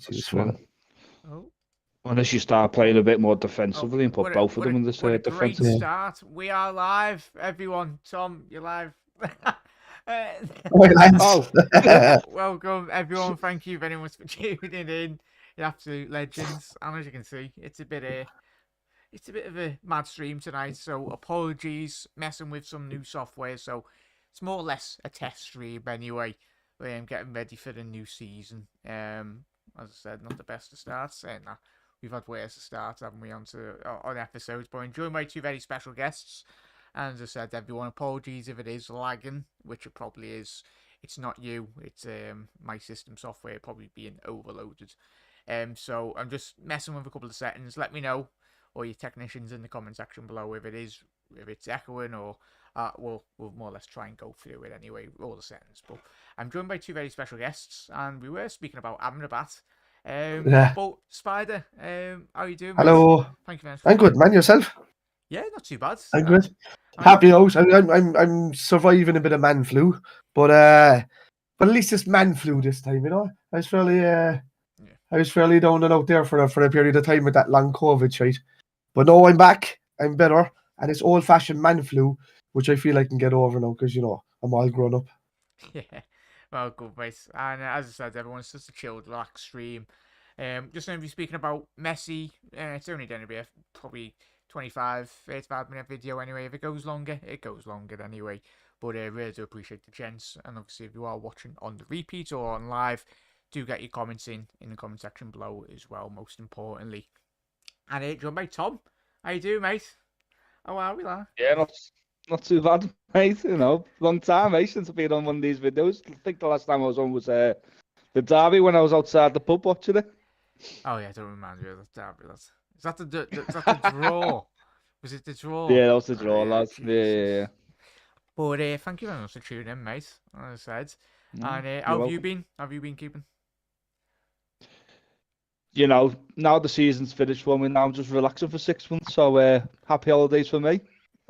Seems fun. Oh, Unless you start playing a bit more oh, defensively and put both of them in this what a great defensive. Yeah. start. We are live, everyone. Tom, you're live. Right, lads. Oh, Welcome, everyone. Thank you very much for tuning in. You're absolute legends. And as you can see, it's a bit of a mad stream tonight. So apologies, messing with some new software. So it's more or less a test stream anyway. I'm getting ready for the new season. As I said, not the best to start. Saying that, we've had worse to start, haven't we, on episodes. But enjoy my two very special guests. And as I said, everyone, apologies if it is lagging, which it probably is. It's not you. It's my system software probably being overloaded. So I'm just messing with a couple of settings. Let me know, or your technicians in the comment section below, if it's echoing, or we'll more or less try and go through it anyway, all the settings. But I'm joined by two very special guests, and we were speaking about Amrabat. Yeah. But Spider, how are you doing, mate? Hello. Thank you very much. I'm good, man. Yourself? Yeah, not too bad. I'm good. Happy out. I'm surviving a bit of man flu, but at least it's man flu this time. You know, I was fairly down and out there for a period of time with that long COVID shite. But no, I'm back. I'm better, and it's old-fashioned man flu, which I feel I can get over now because I'm all grown up. Yeah, well, good, mate. And as I said, everyone's just a chilled, relaxed stream. Just going to be speaking about Messi. It's only going to be probably 25, 35-minute video anyway. If it goes longer, it goes longer anyway. But I really do appreciate the gents. And obviously, if you are watching on the repeat or on live, do get your comments in the comment section below as well, most importantly. And joined by Tom. How you doing, mate? How are we, lad? yeah, not too bad, mate. Long time, mate, since I've been on one of these videos. I think the last time I was on was the derby when I was outside the pub watching it. Oh yeah, don't remind me of that derby. Is that the draw? Was it the draw? Yeah, that was the draw, yeah, lads. Yeah. But thank you very much for tuning in, mate. As I said, and You're how have you welcome. been? How have you been keeping? Now the season's finished for me. Now I'm just relaxing for 6 months. So happy holidays for me.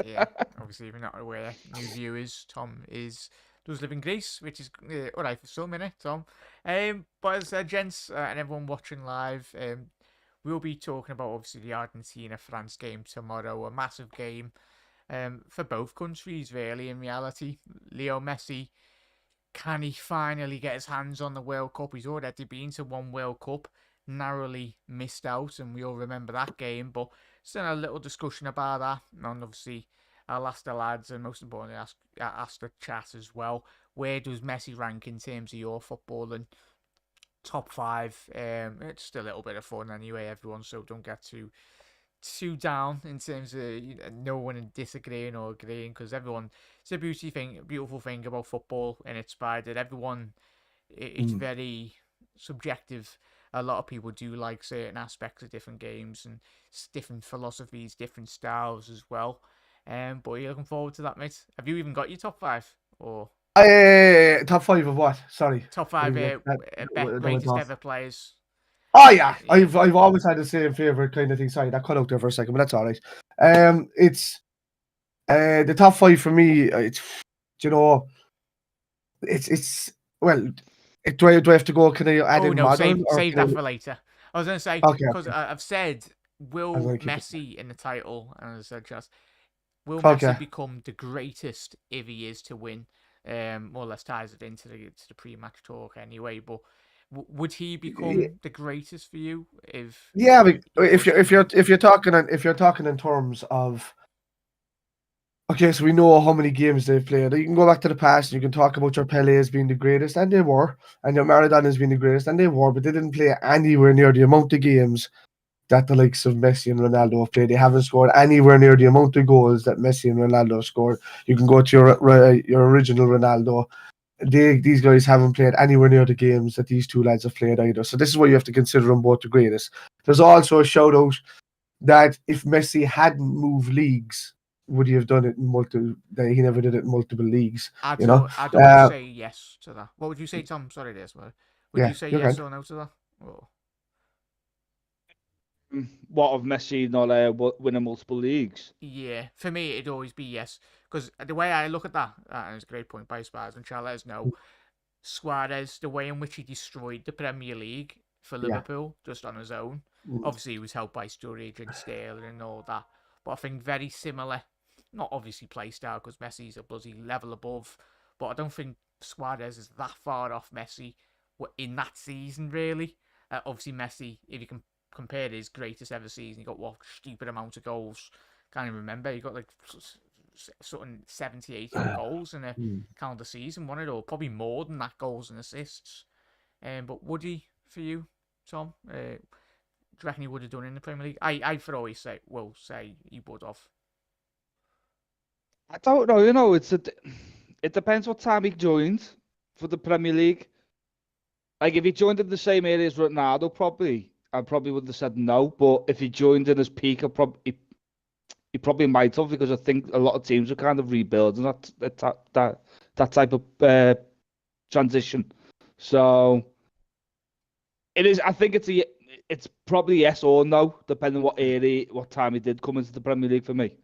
Yeah, obviously, if you're not aware, new viewers, Tom does live in Greece, which is alright for some, innit, Tom? But as I said, gents, and everyone watching live, we'll be talking about obviously the Argentina-France game tomorrow, a massive game for both countries, really. In reality, Leo Messi, can he finally get his hands on the World Cup? He's already been to one World Cup, narrowly missed out, and we all remember that game. But still a little discussion about that, and obviously I'll ask the lads, and most importantly ask the chat as well. Where does Messi rank in terms of your footballing top five? It's just a little bit of fun anyway, everyone. So don't get too down in terms of no one disagreeing or agreeing, because everyone, it's a beautiful thing about football, and it's by that everyone, it's very subjective. A lot of people do like certain aspects of different games and different philosophies, different styles as well. But you're looking forward to that, mate. Have you even got your top five, or Top five of what? Sorry. top five greatest ever players? Oh yeah, I've always had the same favorite kind of thing. Sorry, that cut out there for a second, but that's all right. It's the top five for me. It's well. Do I have to go? Can I add in modern? Save that for later. I was going to say, because okay. I've said, will Messi in the title, and as I said, just will Okay. Messi become the greatest if he is to win? More or less ties it into the pre-match talk anyway. But would he become the greatest for you if? Yeah, but if you're talking in terms of. Okay, so we know how many games they've played. You can go back to the past and you can talk about your Pele as being the greatest, and they were, and your Maradona as being the greatest, and they were, but they didn't play anywhere near the amount of games that the likes of Messi and Ronaldo have played. They haven't scored anywhere near the amount of goals that Messi and Ronaldo have scored. You can go to your original Ronaldo. These guys haven't played anywhere near the games that these two lads have played either. So this is why you have to consider them both the greatest. There's also a shout out that if Messi hadn't moved leagues, would he have done it in multiple? That he never did it in multiple leagues. I don't say yes to that. What would you say, Tom? Sorry, this one. Would you say yes or no to that? Or? What of Messi not winning multiple leagues? Yeah, for me it'd always be yes, because the way I look at that, and it's a great point by Spars, and shall let us know, Suarez, the way in which he destroyed the Premier League, for Yeah. Liverpool just on his own. Mm. Obviously, he was helped by Sturridge and Sterling and all that, but I think very similar. Not obviously play style because Messi's a bloody level above, but I don't think Suarez is that far off Messi in that season really. Obviously, Messi, if you can compare his greatest ever season, he got what stupid amount of goals. Can't even remember. He got like something 70, 80 odd goals in a Mm. calendar season, one it all probably more than that goals and assists. But would he for you, Tom? Do you reckon he would have done in the Premier League? I for always say will say he would have. I don't know. It depends what time he joined for the Premier League. Like if he joined in the same area as Ronaldo, I probably would have said no. But if he joined in his peak, he probably might have because I think a lot of teams are kind of rebuilding that type of transition. So it is. I think it's probably yes or no, depending what time he did come into the Premier League for me.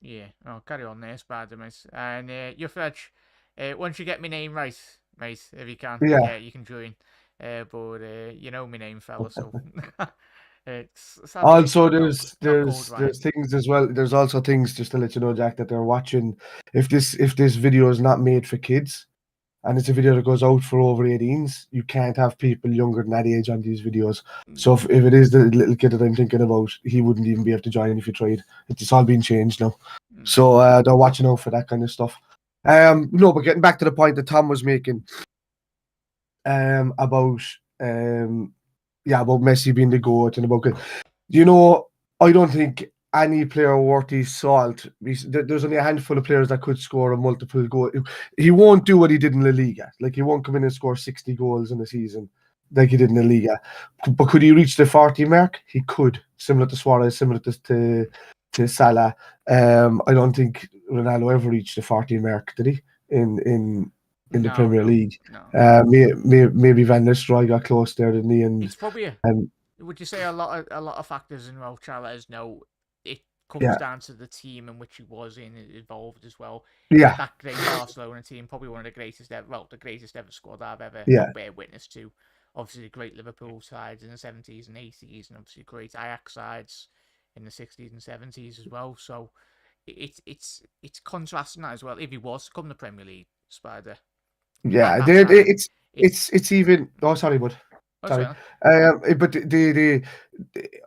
Yeah, I'll carry on there, Spider-Man. And your Fudge, once you get my name right, mate, if you can, Yeah. yeah, you can join. But you know my name, fella, so sadly Also, not called right. there's things as well. There's also things just to let you know, Jack, that they're watching. If this video is not made for kids, and it's a video that goes out for over 18s, you can't have people younger than that age on these videos. So if it is the little kid that I'm thinking about, he wouldn't even be able to join if you tried. It's all been changed now. So they're watching out for that kind of stuff. No, but getting back to the point that Tom was making, about about Messi being the GOAT and about you know, I don't think any player worth his salt. There's only a handful of players that could score a multiple goal. He won't do what he did in La Liga. Like he won't come in and score 60 goals in a season like he did in La Liga. But could he reach the 40 mark? He could, similar to Suarez, similar to Salah. I don't think Ronaldo ever reached the 40 mark, did he? In the No, Premier no, League. no. Maybe Van Nistelrooy got close there, didn't he? It's probably Um, would you say a lot of factors in well, Charles? No, it comes yeah, down to the team in which he was involved as well. yeah, That great Barcelona team, probably one of the greatest ever, well, the greatest ever squad I've ever yeah. bear witness to. Obviously, the great Liverpool sides in the 70s and 80s, and obviously great Ajax sides in the 60s and 70s as well. So it's contrasting that as well. If he was to come to Premier League, Spider, Yeah, that time, it's it's even. Oh, sorry, bud. oh Sorry. sorry. But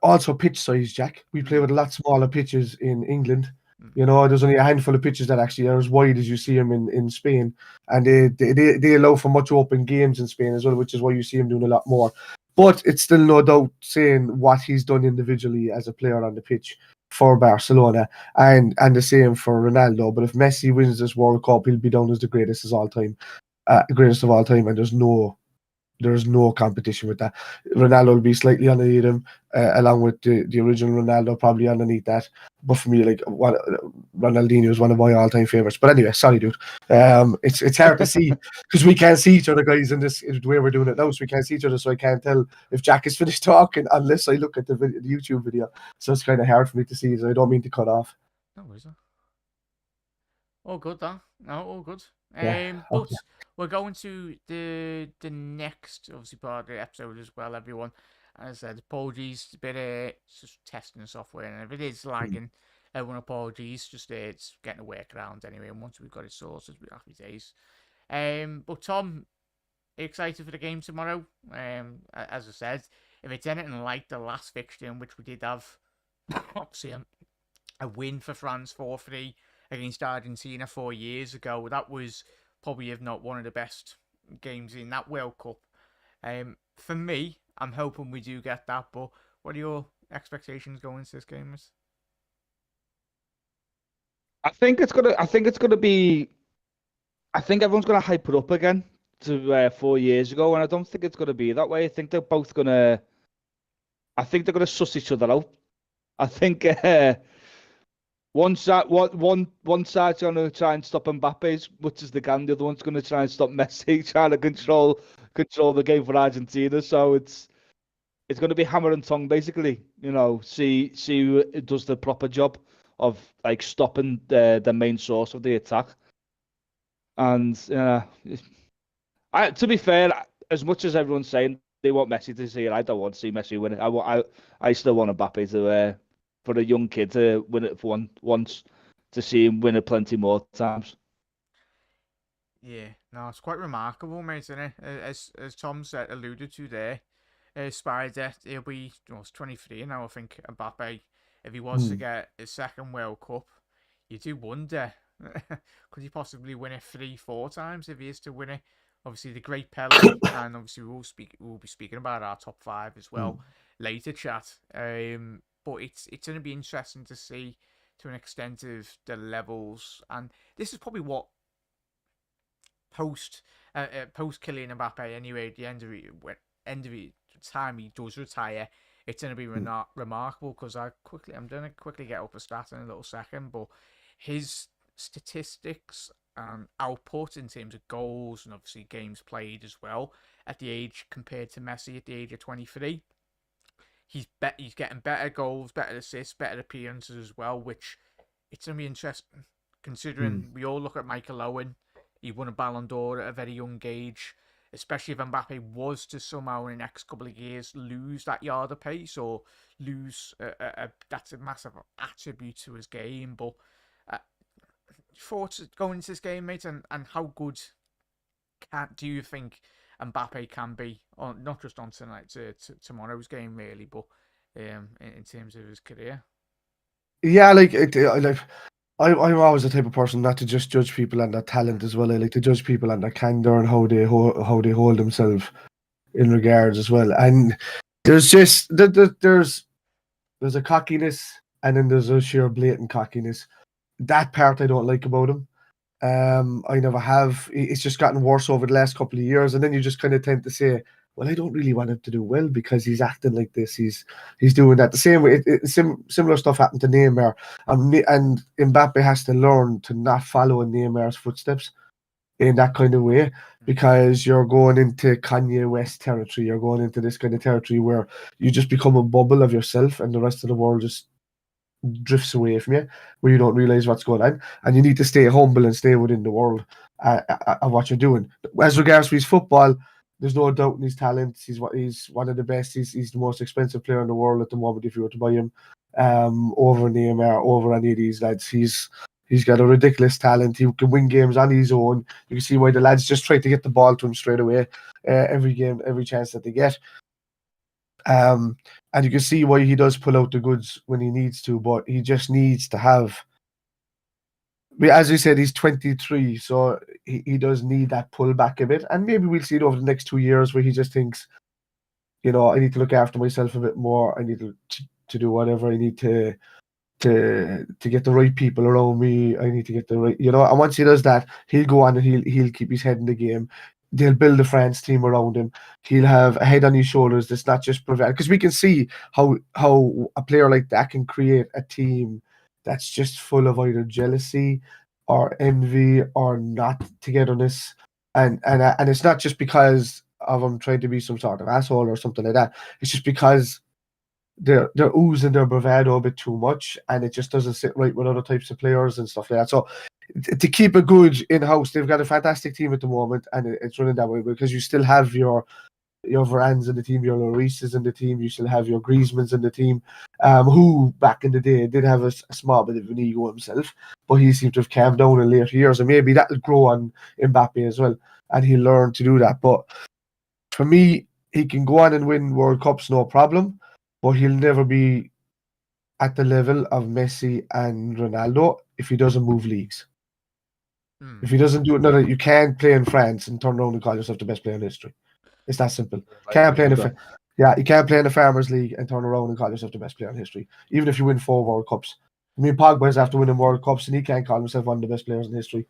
also pitch size, Jack. We play Mm, with a lot smaller pitches in England. mm, You know, there's only a handful of pitches that actually are as wide as you see them in Spain, and they allow for much open games in Spain as well, which is why you see him doing a lot more. But it's still no doubt saying what he's done individually as a player on the pitch for Barcelona, and the same for Ronaldo. But if Messi wins this World Cup, he'll be down as the greatest greatest of all time, and there's no competition with that. Ronaldo will be slightly underneath him, along with the original Ronaldo, probably underneath that. But for me, like Ronaldinho is one of my all-time favorites. But anyway, sorry, dude. It's hard to see because we can't see each other, guys, in the way we're doing it now. So we can't see each other, so I can't tell if Jack is finished talking unless I look at the YouTube video. So it's kind of hard for me to see. So I don't mean to cut off. no worries. All good, though. No, all good. Yeah. But Okay. we're going to the next, obviously, part of the episode as well, everyone. As I said, apologies, a bit it's just testing the software, and if it is lagging, everyone apologies. Just it's getting a workaround anyway, and once we've got it sorted, we'll be happy days. But Tom, excited for the game tomorrow? As I said, if it's anything like the last fixture in which we did have, obviously, a win for France 4-3 against Argentina 4 years ago. That was probably, if not one of the best games in that World Cup. For me, I'm hoping we do get that. But what are your expectations going into this game? I think it's gonna. I think it's gonna be. I think everyone's gonna hype it up again to 4 years ago, and I don't think it's gonna be that way. I think they're both gonna. I think they're gonna suss each other out. I think one side's gonna try and stop Mbappe as much as they can. The other one's gonna try and stop Messi, trying to control the game for Argentina. So it's gonna be hammer and tongue basically. See who does the proper job of like stopping the main source of the attack. And to be fair, as much as everyone's saying they want Messi to see it. I don't want to see Messi win it. I still want Mbappe to for a young kid to win it for once, to see him win it plenty more times. Yeah, no, it's quite remarkable, mate, isn't it? As Tom said, alluded to there, Spider, he'll be, well, he's 23 now, I think, Mbappe. If he was to Mm. get his second World Cup, you do wonder, could he possibly win it 3, 4 times if he is to win it? Obviously, the great Pele, and obviously we'll be speaking about our top 5 as well Mm. later, chat. But it's going to be interesting to see to an extent of the levels, and this is probably what post Kylian Mbappe anyway. At the end of the time he does retire, it's going to be Mm. remarkable because I'm going to quickly get up a stat in a little second, but his statistics and output in terms of goals and obviously games played as well at the age compared to Messi at the age of 23. He's getting better goals, better assists, better appearances as well, which it's going to be interesting Mm. considering we all look at Michael Owen. He won a Ballon d'Or at a very young age, especially if Mbappe was to somehow in the next couple of years lose that yard of pace or lose that's a massive attribute to his game. But uh, thoughts going into this game, mate, and how good do you think Mbappe can be on not just on tonight to tomorrow's game really, but in terms of his career? Yeah, like I'm always the type of person not to just judge people on their talent as well. I like to judge people on their candor and how they hold themselves in regards as well. And there's just there's a cockiness, and then there's a sheer blatant cockiness. That part I don't like about him. I never have. It's just gotten worse over the last couple of years, and then you just kind of tend to say, "Well, I don't really want him to do well because he's acting like this. He's doing that the same way." Similar stuff happened to Neymar, and Mbappe has to learn to not follow in Neymar's footsteps in that kind of way, because you're going into Kanye West territory. You're going into this kind of territory where you just become a bubble of yourself, and the rest of the world just drifts away from you, where you don't realize what's going on, and you need to stay humble and stay within the world of what you're doing. As regards to his football, there's no doubt in his talent. He's one of the best. He's the most expensive player in the world at the moment. If you were to buy him, over Neymar, over any of these lads, he's got a ridiculous talent. He can win games on his own. You can see why the lads just try to get the ball to him straight away, every game, every chance that they get. And you can see why he does pull out the goods when he needs to, but he just needs to have. As you said, he's 23, so he does need that pull back a bit. And maybe we'll see it over the next 2 years where he just thinks, I need to look after myself a bit more. I need to do whatever I need to get the right people around me. I need to get the right, and once he does that, he'll go on and he'll keep his head in the game. They'll build a France team around him. He'll have a head on his shoulders that's not just prevent, because we can see how a player like that can create a team that's just full of either jealousy or envy or not togetherness, and it's not just because of him trying to be some sort of asshole or something like that. It's just because they're oozing their bravado a bit too much, and it just doesn't sit right with other types of players and stuff like that. So to keep it good in house, they've got a fantastic team at the moment, and it's running that way because you still have your Varans in the team, your Lloris's in the team, you still have your Griezmann's in the team, who back in the day did have a small bit of an ego himself, but he seemed to have calmed down in later years, and maybe that'll grow on Mbappe as well, and he'll learn to do that. But for me, he can go on and win World Cups, no problem, but he'll never be at the level of Messi and Ronaldo if he doesn't move leagues. If he doesn't do it, no, you can't play in France and turn around and call yourself the best player in history. It's that simple. I Can't play agree in with the that. yeah, you can't play in the Farmers League and turn around and call yourself the best player in history, even if you win 4 World Cups. I mean, Pogba's after winning World Cups, and he can't call himself one of the best players in history.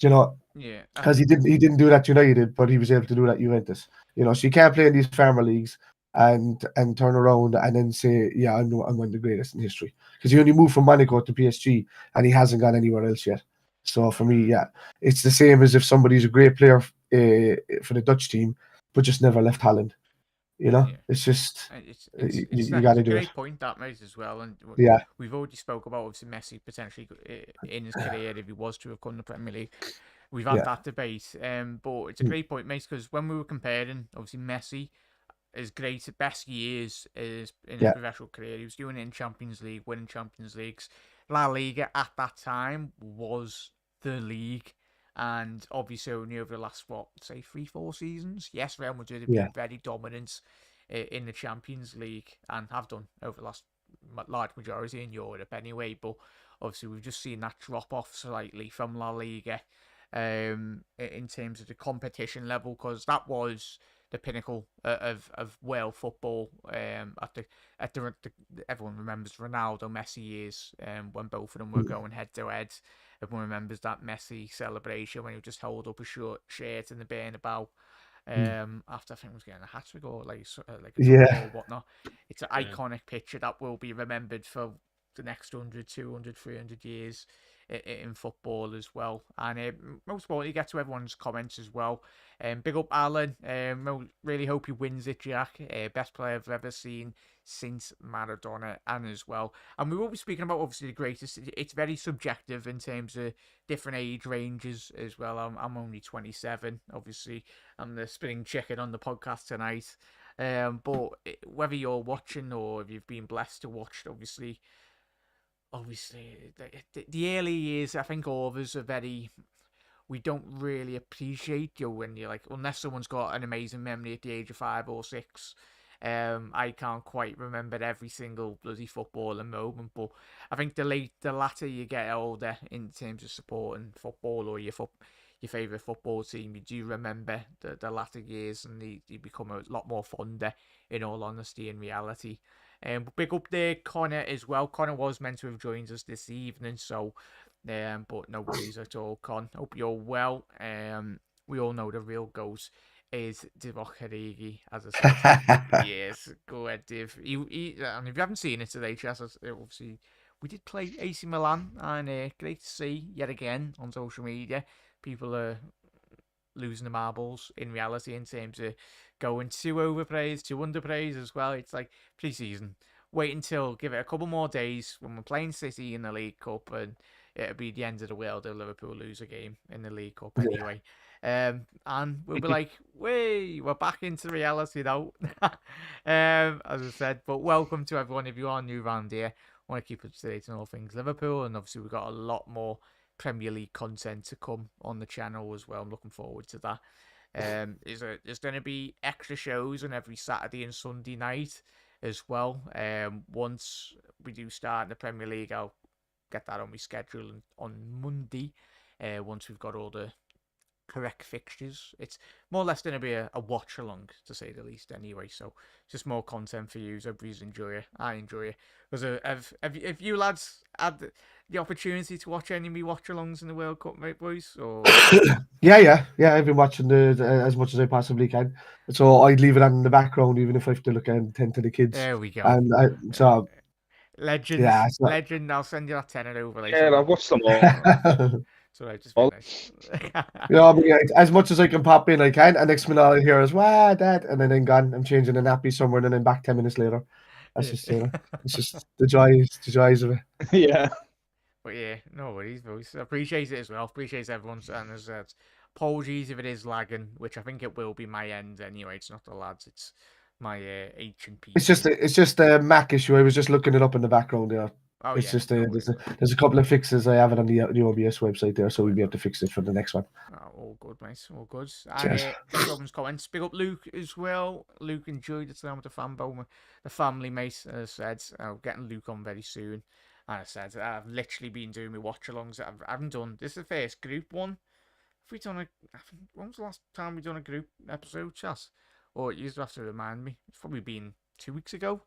Do you know? Yeah, Because he didn't do that at United, but he was able to do that at Juventus. So you can't play in these farmer leagues and turn around and then say, yeah, I'm one of the greatest in history. Because he only moved from Monaco to PSG, and he hasn't gone anywhere else yet. So for me, yeah, it's the same as if somebody's a great player for the Dutch team, but just never left Holland. yeah. It's just you got It's to a do it. great point that mate as well, and Yeah, we've already spoke about obviously Messi potentially in his career if he was to have come to the Premier League. We've had yeah, that debate, but it's a mm, great point, mate, because when we were comparing obviously Messi, his best years is in his Yeah. professional career. He was doing it in Champions League, winning Champions Leagues. La Liga at that time was the league. And obviously only over the last, say 3-4 seasons. Yes, Real Madrid have Yeah. been very dominant in the Champions League and have done over the last large majority in Europe anyway. But obviously we've just seen that drop off slightly from La Liga in terms of the competition level, because that was the pinnacle of world football. At the everyone remembers Ronaldo, Messi years when both of them were going head to head. Everyone remembers that Messi celebration when he would just hold up a short shirt in the Bernabeu. After I think he was getting a hat trick or like a Yeah. goal or whatnot. It's an iconic picture that will be remembered for the next 100, 200, 300 years in football as well. And most importantly, get to everyone's comments as well. Big up Alan. Really hope he wins it, Jack. Best player I've ever seen since Maradona, and as well. And we will be speaking about obviously the greatest. It's very subjective in terms of different age ranges as well. I'm only 27. Obviously, I'm the spinning chicken on the podcast tonight. But whether you're watching or if you've been blessed to watch, obviously the early years, I think all of us are very. We don't really appreciate you when you're like, unless someone's got an amazing memory at the age of 5 or 6. I can't quite remember every single bloody footballing moment, but I think the latter you get older in terms of supporting football or your favourite football team, you do remember the latter years, and you become a lot more fonder, in all honesty, in reality. Big up there, Connor, as well. Connor was meant to have joined us this evening, so but no worries at all, Con. Hope you're well. We all know the real ghost is Divock Origi, as I said. Yes, go ahead, Div. And if you haven't seen it today, Chess, obviously we did play AC Milan, and great to see yet again on social media. People are losing the marbles in reality in terms of going too overpraised, too underpraised as well. It's like pre-season. Wait until, give it a couple more days when we're playing City in the League Cup, and it'll be the end of the world if Liverpool lose a game in the League Cup anyway. And we'll be like, we're back into reality now. As I said, but welcome to everyone if you are new around here. I want to keep up to date on all things Liverpool, and obviously we've got a lot more Premier League content to come on the channel as well. I'm looking forward to that. There's going to be extra shows on every Saturday and Sunday night as well. Once we do start in the Premier League, I'll get that on my schedule on Monday. Once we've got all the correct fixtures, it's more or less going to be a watch along, to say the least. Anyway, so just more content for you. Hope you enjoy it. I enjoy it. Because have you lads had the opportunity to watch any of me watch alongs in the World Cup, mate, boys? Or Yeah. I've been watching as much as I possibly can. So I'd leave it on in the background, even if I have to look and tend to the kids. there we go. And Legend. I'll send you that tenner over later. Yeah, I've watched them all. So I just All- finished. as much as I can pop in, I can. And next minute I'll hear is, "Wow, Dad," and then gone. I'm changing a nappy somewhere, and then back 10 minutes later. That's just it's just the joys of it. Yeah. But yeah, no worries, boys. I appreciate it as well. Appreciate everyone's, and as I said, apologies if it is lagging, which I think it will be my end anyway. It's not the lads, it's my ancient PC. It's just a Mac issue. I was just looking it up in the background there. Oh, It's yeah, just no there's a couple of fixes. I have it on the OBS website there, so we'll be able to fix it for the next one. Oh, all good, mate. All good. And get Robin's comments. Big up Luke as well. Luke enjoyed the time with the family, mate. As I said, getting Luke on very soon. And I said, I've literally been doing my watch-alongs. I haven't done. This is the first group one. Have we done when was the last time we done a group episode, Chas? Or you used to have to remind me. It's probably been 2 weeks ago.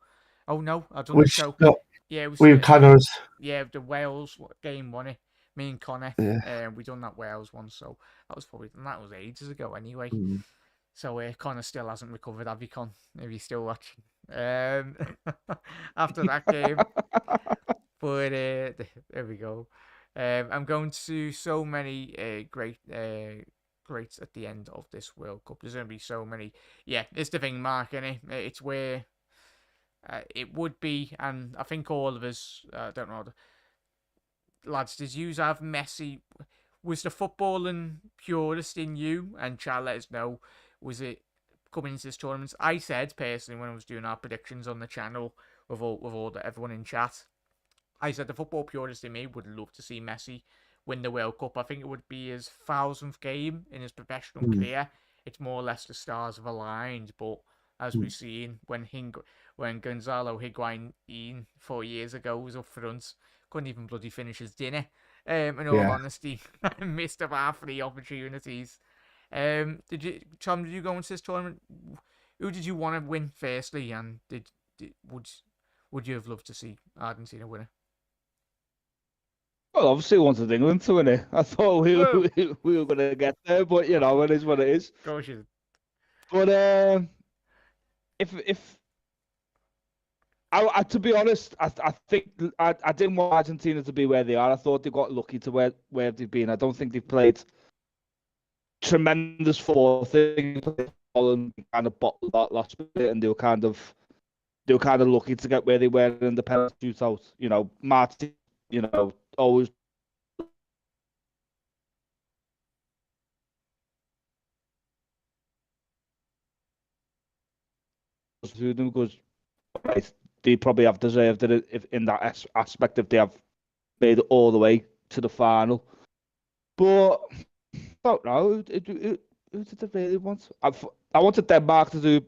Oh no, I done the show. No, Yeah, it was. Connors. Yeah, the Wales game, wasn't it? Me and Connor. Yeah. We done that Wales one, so that was ages ago anyway. Mm. So Connor still hasn't recovered, have you, Con? If you're still watching. After that game. But there we go. I'm going to so many greats at the end of this World Cup. There's going to be so many. Yeah, it's the thing, Mark, innit? It's where it would be, and I think all of us, don't know, lads, did you have Messi? Was the footballing purist in you? And try let us know, was it coming into this tournament. I said personally when I was doing our predictions on the channel with everyone in chat, I said the football purist in me would love to see Messi win the World Cup. I think it would be his 1000th game in his professional career. It's more or less the stars have aligned, but as we've seen when Gonzalo Higuain 4 years ago was up front, couldn't even bloody finish his dinner. In all honesty, missed about 3 opportunities. Tom? Did you go into this tournament? Who did you want to win firstly, and would you have loved to see Argentina win it? Well, obviously, we wanted England to win it. I thought we Well, we were going to get there, but you know, it is what it is. of course you did. But if to be honest, I think I didn't want Argentina to be where they are. I thought they got lucky to where they've been. I don't think they've played tremendous football. I think Holland kind of bottled that last bit, and they were kind of lucky to get where they were in the penalty shootout. You know, Martin, you know, always. To them because right, they probably have deserved it if in that aspect if they have made it all the way to the final. But I don't know who did they really want? I wanted Denmark to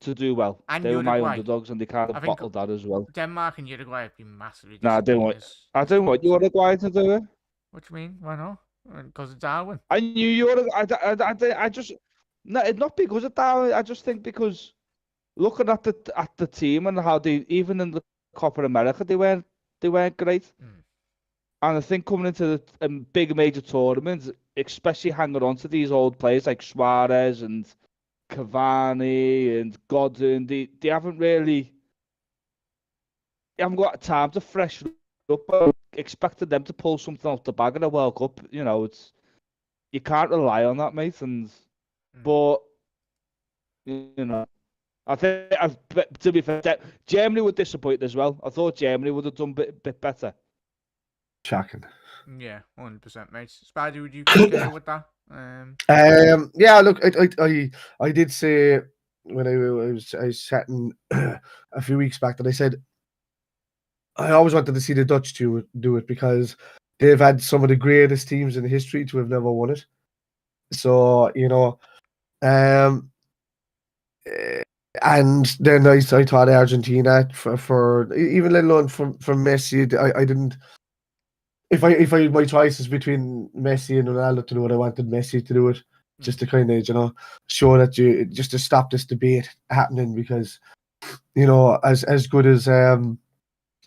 do well. And They were my Uruguay. underdogs, and they kind I of think bottled that as well. Denmark and Uruguay have been massively No, disappointing. I didn't want Uruguay to do it. What do you mean? Why not? Because of Darwin. I knew Uruguay. I just no, not because of that. I just think because looking at the team and how they even in the Copa America they weren't great. And I think coming into the big major tournaments, especially hanging on to these old players like Suarez and Cavani and Godin, they haven't got time to freshen up. I expected them to pull something out the bag in a World Cup. You know, you can't rely on that, mate. But you know, I think to be fair, Germany would disappoint as well. I thought Germany would have done a bit better. Shocking. Yeah, 100%, mate. Spider, would you concur with that? Yeah, look, I did say when I was chatting a few weeks back that I said I always wanted to see the Dutch do it because they've had some of the greatest teams in history to have never won it. So, you know, and then I thought Argentina for even let alone from Messi. I didn't. If I my choice is between Messi and Ronaldo to do it, I wanted Messi to do it, just to kind of show that just to stop this debate happening because as good as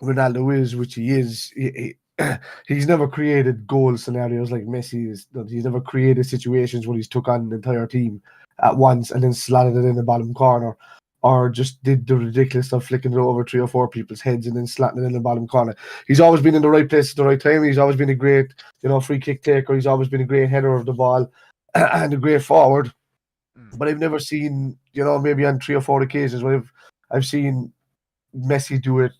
Ronaldo is, which he is, he's never created goal scenarios like Messi is. He's never created situations where he's took on an entire team at once and then slotted it in the bottom corner, or just did the ridiculous stuff, flicking it over 3 or 4 people's heads and then slotting it in the bottom corner. He's always been in the right place at the right time. He's always been a great, free kick taker. He's always been a great header of the ball and a great forward. But I've never seen, maybe on 3 or 4 occasions where I've seen Messi do it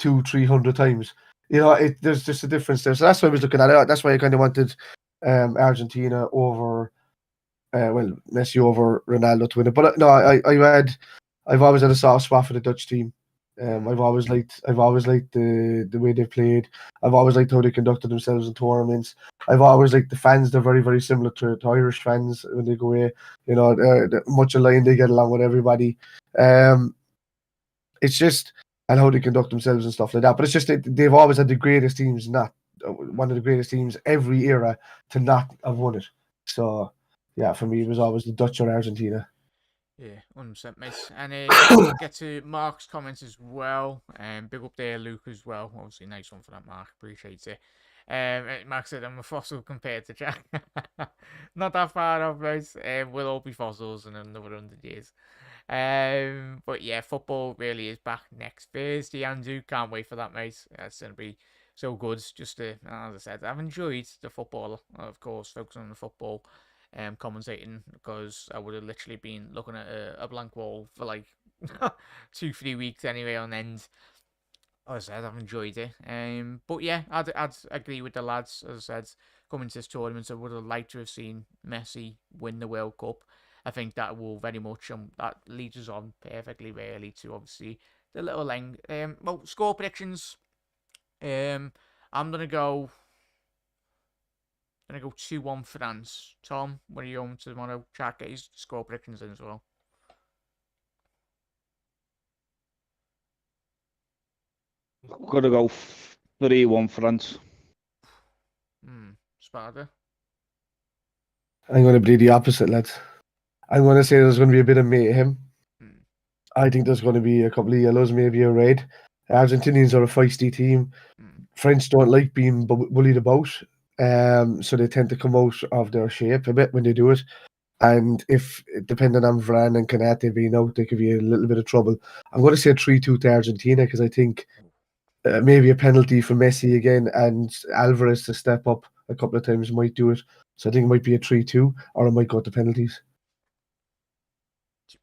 200-300 times. There's just a difference there. So that's why I was looking at it. That's why I kind of wanted Argentina over, Messi over Ronaldo to win it. But no, I've always had a soft spot for the Dutch team. I've always liked the way they played. I've always liked how they conducted themselves in tournaments. I've always liked the fans. They're very, very similar to Irish fans when they go away. They're much aligned. They get along with everybody. It's just and how they conduct themselves and stuff like that. But it's just that they've always had the greatest teams, not one of the greatest teams every era to not have won it. So yeah, for me it was always the Dutch or Argentina. Yeah, 100%, mate. And get to Mark's comments as well. Big up there, Luke, as well. Obviously, nice one for that, Mark. Appreciate it. Mark said, I'm a fossil compared to Jack. Not that far off, guys. We'll all be fossils in another 100 years. But yeah, football really is back next Thursday, Andrew. Can't wait for that, mate. It's going to be so good. Just to, as I said, I've enjoyed the football, of course, focusing on the football. Commentating because I would have literally been looking at a blank wall for like 2-3 weeks anyway on end. As I said, I've enjoyed it. But yeah, I'd agree with the lads. As I said, coming to this tournament, I would have liked to have seen Messi win the World Cup. I think that will very much, that leads us on perfectly, really, to obviously the little well, score predictions. I'm gonna go 2-1 France. Tom, what are you on tomorrow? Chat, get his score predictions in as well. Gotta go 3-1 France. Sparta. I'm going to be the opposite, lads. I'm going to say there's going to be a bit of mayhem. I think there's going to be a couple of yellows, maybe a red. Argentinians are a feisty team. French don't like being bullied about, so they tend to come out of their shape a bit when they do it. And if, depending on Varane and Kanate being out, they could be a little bit of trouble. I'm going to say 3-2 to Argentina because I think maybe a penalty for Messi again and Alvarez to step up a couple of times might do it. So I think it might be a 3-2 or it might go to penalties.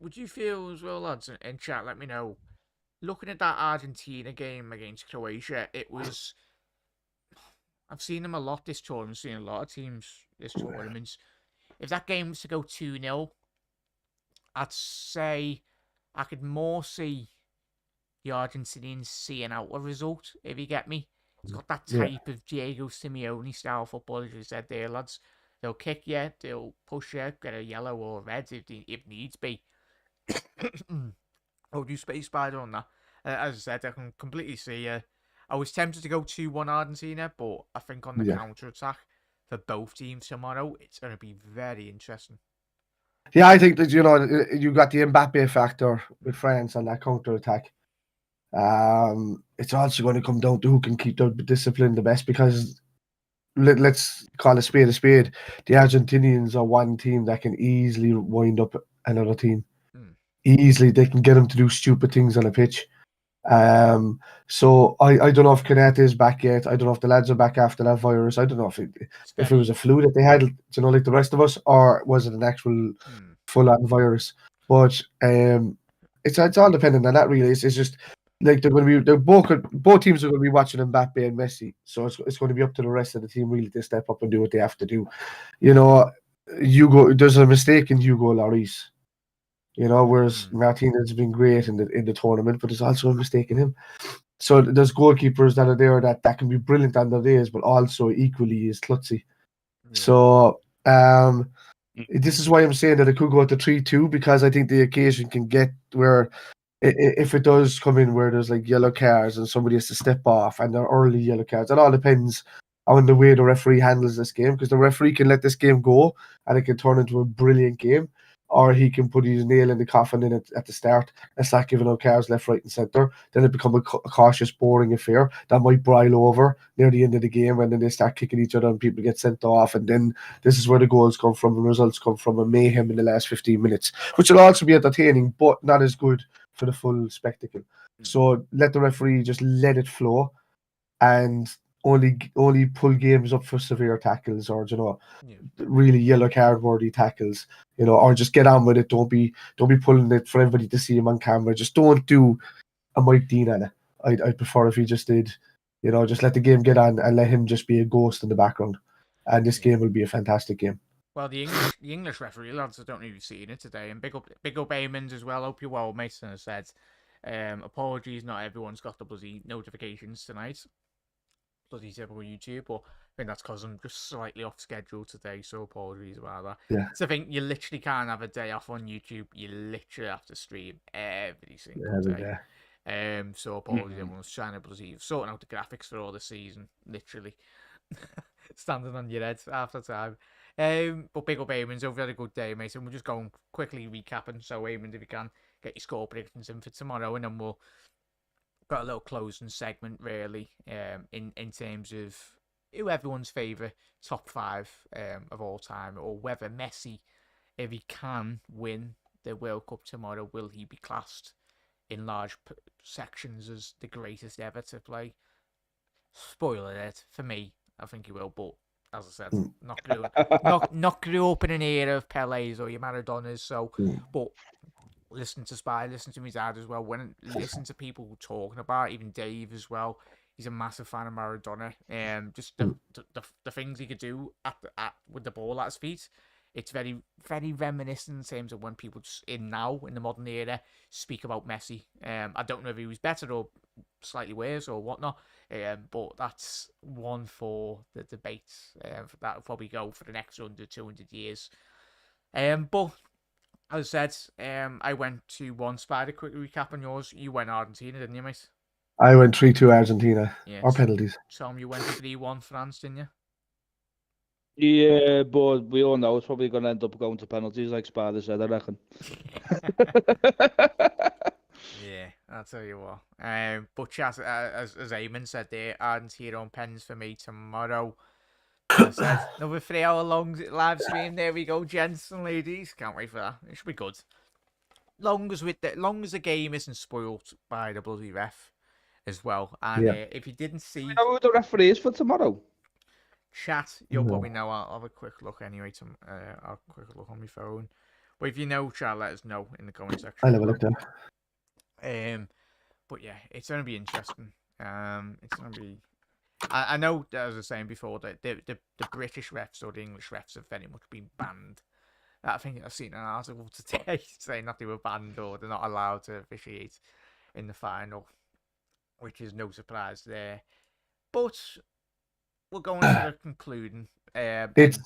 Would you feel as well, lads, in chat, let me know, looking at that Argentina game against Croatia, it was... I've seen them a lot this tournament, seen a lot of teams this tournament. If that game was to go 2-0, I'd say I could more see the Argentinians seeing out a result, if you get me. It's got that type of Diego Simeone style football, as you said there, lads. They'll kick you, they'll push you, get a yellow or a red if needs be. Oh, do you space spider on that? As I said, I can completely see. I was tempted to go 2-1 Argentina, but I think on the counter attack for both teams tomorrow, it's going to be very interesting. Yeah, I think that you got the Mbappe factor with France on that counter attack. It's also going to come down to who can keep the discipline the best because let's call a spade a spade. The Argentinians are one team that can easily wind up another team. Easily, they can get them to do stupid things on a pitch. So I don't know if Kanate is back yet. I don't know if the lads are back after that virus. I don't know if it was a flu that they had, like the rest of us, or was it an actual full-on virus. But it's all dependent on that. Really, it's just like they're both teams are going to be watching Mbappe and Messi. So it's going to be up to the rest of the team really to step up and do what they have to do. There's a mistake in Hugo Lloris. Whereas Martinez has been great in the tournament, but there's also a mistake in him. So there's goalkeepers that are there that can be brilliant on their days, but also equally is klutzy. Yeah. So this is why I'm saying that it could go to 3-2 because I think the occasion can get where if it does come in where there's like yellow cards and somebody has to step off and they're early yellow cards. It all depends on the way the referee handles this game because the referee can let this game go and it can turn into a brilliant game. Or he can put his nail in the coffin in it at the start and start giving out cards left, right, and centre. Then it becomes a cautious, boring affair that might boil over near the end of the game, and then they start kicking each other and people get sent off. And then this is where the goals come from, and results come from, a mayhem in the last 15 minutes, which will also be entertaining, but not as good for the full spectacle. So let the referee just let it flow, and only pull games up for severe tackles or really yellow card worthy tackles, or just get on with it. Don't be pulling it for everybody to see him on camera. Just don't do a Mike Dean on it. I'd prefer if he just did, just let the game get on and let him just be a ghost in the background. And this game will be a fantastic game. Well, the English referee lads, I don't know if you've seen it today, and big up Eamons as well. Hope you're well, mate. And I said, apologies, not everyone's got the bloody notifications tonight. Bloody typical YouTube, but I think that's because I'm just slightly off schedule today, so apologies about that. Yeah. So I think you literally can't have a day off on YouTube. You literally have to stream every single day. So apologies, everyone's trying to bloody sorting out the graphics for all the season, literally. Standing on your head half the time. But big up Eamons, hope you had a good day, mate. And we'll just go quickly recapping. So Eamons, if you can, get your score predictions in for tomorrow, and then we'll got a little closing segment really in terms of who everyone's favourite top 5 of all time, or whether Messi, if he can win the World Cup tomorrow, will he be classed in large sections as the greatest ever to play? Spoiler alert, for me, I think he will, but as I said, not grew up in an era of Pele's or your Maradonas, so but listen to Spy, listen to my dad as well. Listen to people talking about it, even Dave as well. He's a massive fan of Maradona. Just the things he could do with the ball at his feet. it's very, very reminiscent in terms of when people in the modern era speak about Messi. I don't know if he was better or slightly worse or whatnot, but that's one for the debate. That'll probably go for the next 100, 200 years. But as I said, I went to one Spider. Quick recap on yours. You went Argentina, didn't you, mate? I went 3-2 Argentina, Yeah. or penalties. Tom, you went 3-1 France, didn't you? Yeah, but we all know it's probably going to end up going to penalties, like Spider said, I reckon. Yeah, I'll tell you what. But chat, as Eamon said there, Argentina on pens for me tomorrow. As I said, another 3 hour long live stream. There we go, gents and ladies. Can't wait for that. It should be good. Long as the game isn't spoilt by the bloody ref as well. And Yeah. if you didn't see You know who the referee is for tomorrow? chat, you'll No. probably know. I'll have a quick look anyway. I'll have a quick look on my phone. But if you know, chat, let us know in the comment section. I'll have a look there. But yeah, it's going to be interesting. It's going to be. I know, as I was saying before, that the British refs or the English refs have very much been banned. I think I've seen an article today saying that they were banned or they're not allowed to officiate in the final, which is no surprise there. But we're going to the concluding. It's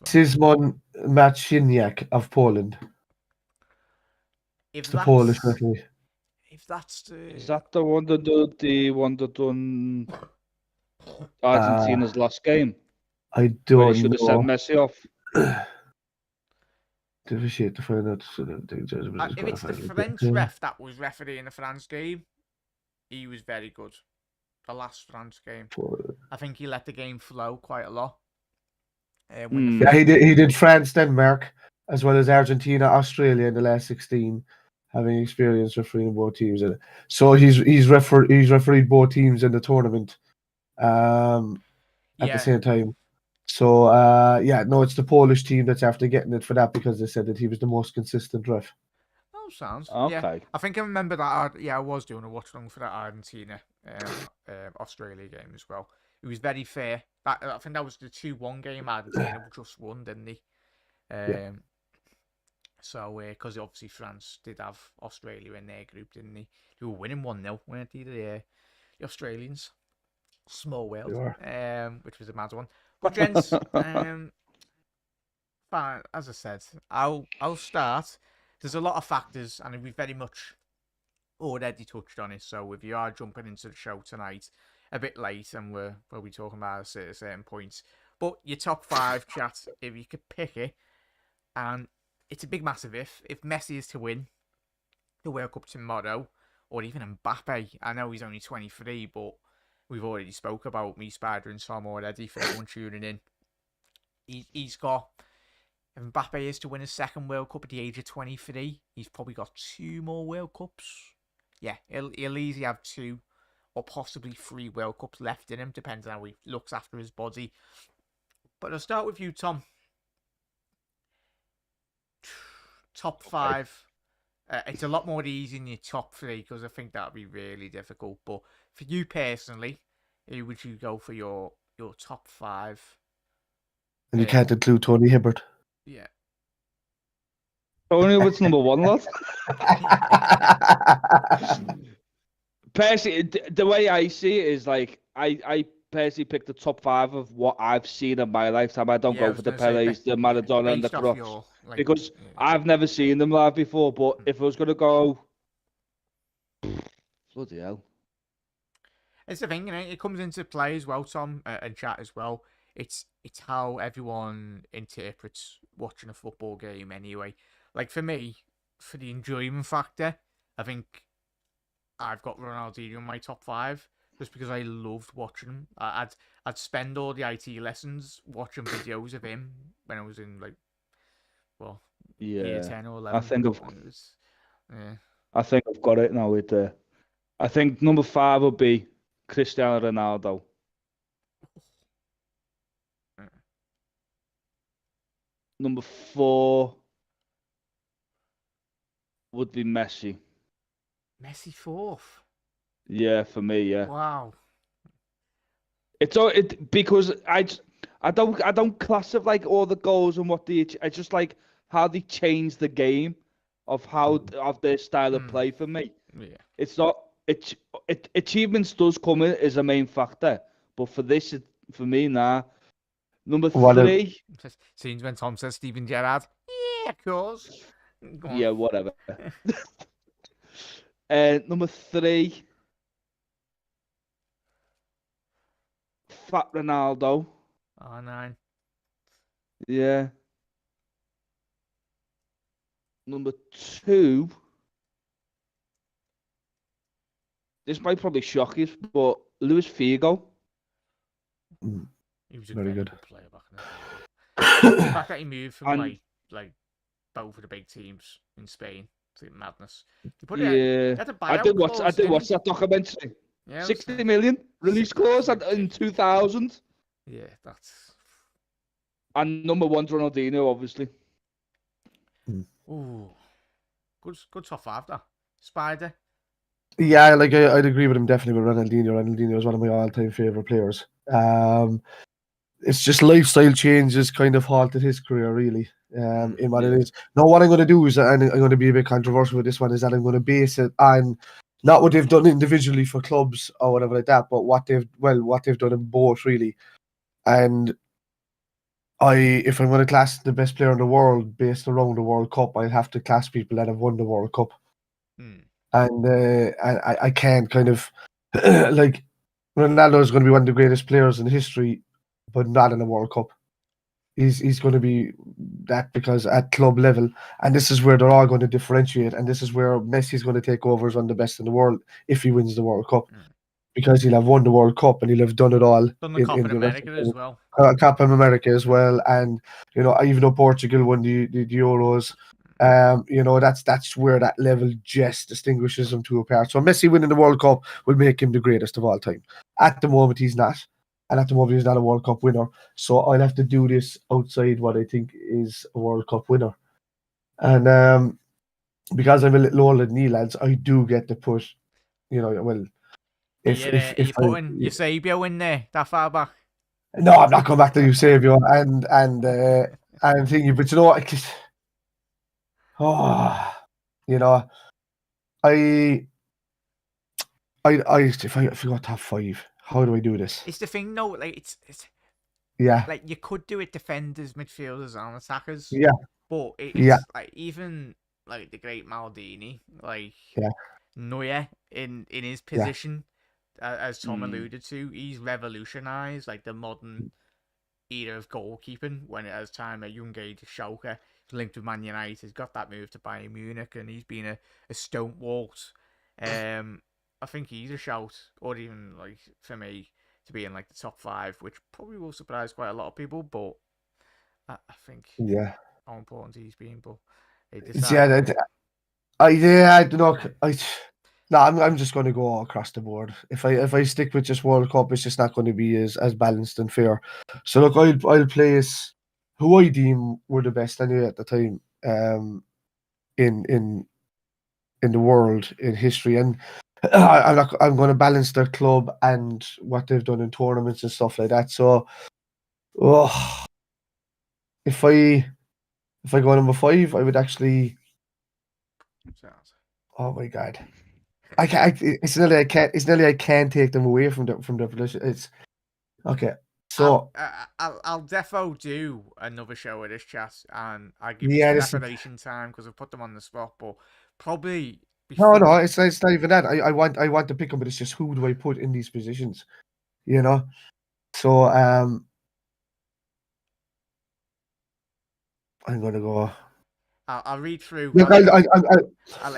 Szymon Marciniak of Poland. If It's the that's Polish referee. if that's the Is that the one that done Argentina's last game? I Where don't he should have sent know. Messi off. To officiate the final, so that the judgment is if it's the qualified. French ref that was refereeing the France game, he was very good. The last France game, I think he let the game flow quite a lot. Yeah, he did France, Denmark, as well as Argentina, Australia in the last 16, having experience refereeing both teams in it. So he's refereed both teams in the tournament at the same time. So no, it's the Polish team that's after getting it for that because they said that he was the most consistent ref. Oh, sounds okay. Yeah, I think I remember that. I was doing a watch along for that Argentina Australia game as well. It was very fair. I think that was the 2-1 game. Argentina just won, didn't they? Yeah. So, because obviously France did have Australia in their group, didn't they? They were winning 1-0, weren't they? The Australians. Small world. Which was a mad one. But gents, fine, as I said, I'll start. There's a lot of factors, and we've very much already touched on it. So if you are jumping into the show tonight a bit late, and we'll be talking about certain points, but your top 5, chat, if you could pick it, and it's a big massive if Messi is to win the World Cup tomorrow, or even Mbappe. I know he's only 23, but we've already spoke about me, Spider, and Tom already for everyone tuning in. He's got. If Mbappe is to win his second World Cup at the age of 23, he's probably got 2 more World Cups. Yeah, he'll easily have 2 or possibly 3 World Cups left in him, depends on how he looks after his body. But I'll start with you, Tom. Top 5. It's a lot more easy than your top 3 because I think that would be really difficult. But for you personally, who would you go for your top 5? And you can't include Tony Hibbert. Yeah. Tony Hibbert's number 1, lad. Personally, the way I see it is like I personally pick the top 5 of what I've seen in my lifetime. I don't go for the Pelés, the Maradona, and the Cruyffs because I've never seen them live before. But if I was gonna go, bloody hell. It's the thing, you know, it comes into play as well, Tom, and chat as well. It's how everyone interprets watching a football game anyway. Like for me, for the enjoyment factor, I think I've got Ronaldinho in my top 5 just because I loved watching him. I'd spend all the IT lessons watching videos of him when I was in year 10 or 11. I think I've got it now. I think number 5 would be Cristiano Ronaldo. Number 4 would be Messi. Messi 4th? Yeah, for me, yeah. Wow. Because I don't class of like all the goals and what they. I just like how they change the game of of their style of play for me. Yeah. It's not. Achievements does come in as a main factor, but for this, for me now, number What a, three. Scenes when Tom says Steven Gerrard. Yeah, of course. Go on. Yeah, whatever. Number three, Fat Ronaldo. Oh, 9. Yeah. Number two, this might probably shock you, but Luis Figo. He was a very very good. good player back in the day. The fact that he moved from And like both of the big teams in Spain to madness. He put it. yeah, He had a I buyout did clause, watch didn't he? that documentary. Yeah, 60 million release clause in 2000. Yeah, that's. And number one's Ronaldinho, obviously. Ooh, good top 5 that. Spider. Yeah, like I'd agree with him definitely with Ronaldinho. Ronaldinho is one of my all-time favorite players. It's just lifestyle changes kind of halted his career really. In what it is. Now, what I'm going to do is, and I'm going to be a bit controversial with this one, is that I'm going to base it on not what they've done individually for clubs or whatever like that, but what they've done in both really. And if I'm going to class the best player in the world based around the World Cup, I have to class people that have won the World Cup. And I can't kind of like Ronaldo is going to be one of the greatest players in history, but not in a World Cup. He's going to be that because at club level, and this is where they're all going to differentiate, and this is where Messi's going to take over as one of the best in the world if he wins the World Cup, because he'll have won the World Cup and he'll have done it all Done the Cup in America as well. Cup of America as well, and even though Portugal won the Euros, that's where that level just distinguishes them two apart. So Messi winning the World Cup will make him the greatest of all time. At the moment, he's not. And at the moment, he's not a World Cup winner. So I'll have to do this outside what I think is a World Cup winner. And because I'm a little older than you lads, I do get to put, well, if you putting Eusebio in there that far back? No, I'm not going back to Eusebio and thinking, but if I got top 5, how do I do this? It's the thing, though. Like it's yeah. Like you could do it defenders, midfielders, and attackers. Yeah. But it's like even like the great Maldini, like Neuer in his position, as Tom alluded to, he's revolutionised like the modern era of goalkeeping when it has time at young age. Schalke, linked with Man United, he's got that move to Bayern Munich, and he's been a stalwart. I think he's a shout, or even like for me to be in like the top 5, which probably will surprise quite a lot of people. But I think how important he's been. But I don't know. I'm just going to go all across the board. If I stick with just World Cup, it's just not going to be as balanced and fair. So look, I'll place who I deem were the best anyway at the time, in the world in history, and I'm going to balance their club and what they've done in tournaments and stuff like that. So, if I go number 5, I would actually. Oh my god. I can't. It's nearly I can't. It's nearly I can't take them away from the position. It's okay. So I'll defo do another show of this chat, and I give you preparation time because I've put them on the spot. But probably no, it's not even that. I want to pick them, but it's just who do I put in these positions? So I'm gonna go. I'll read through. Look, I'll let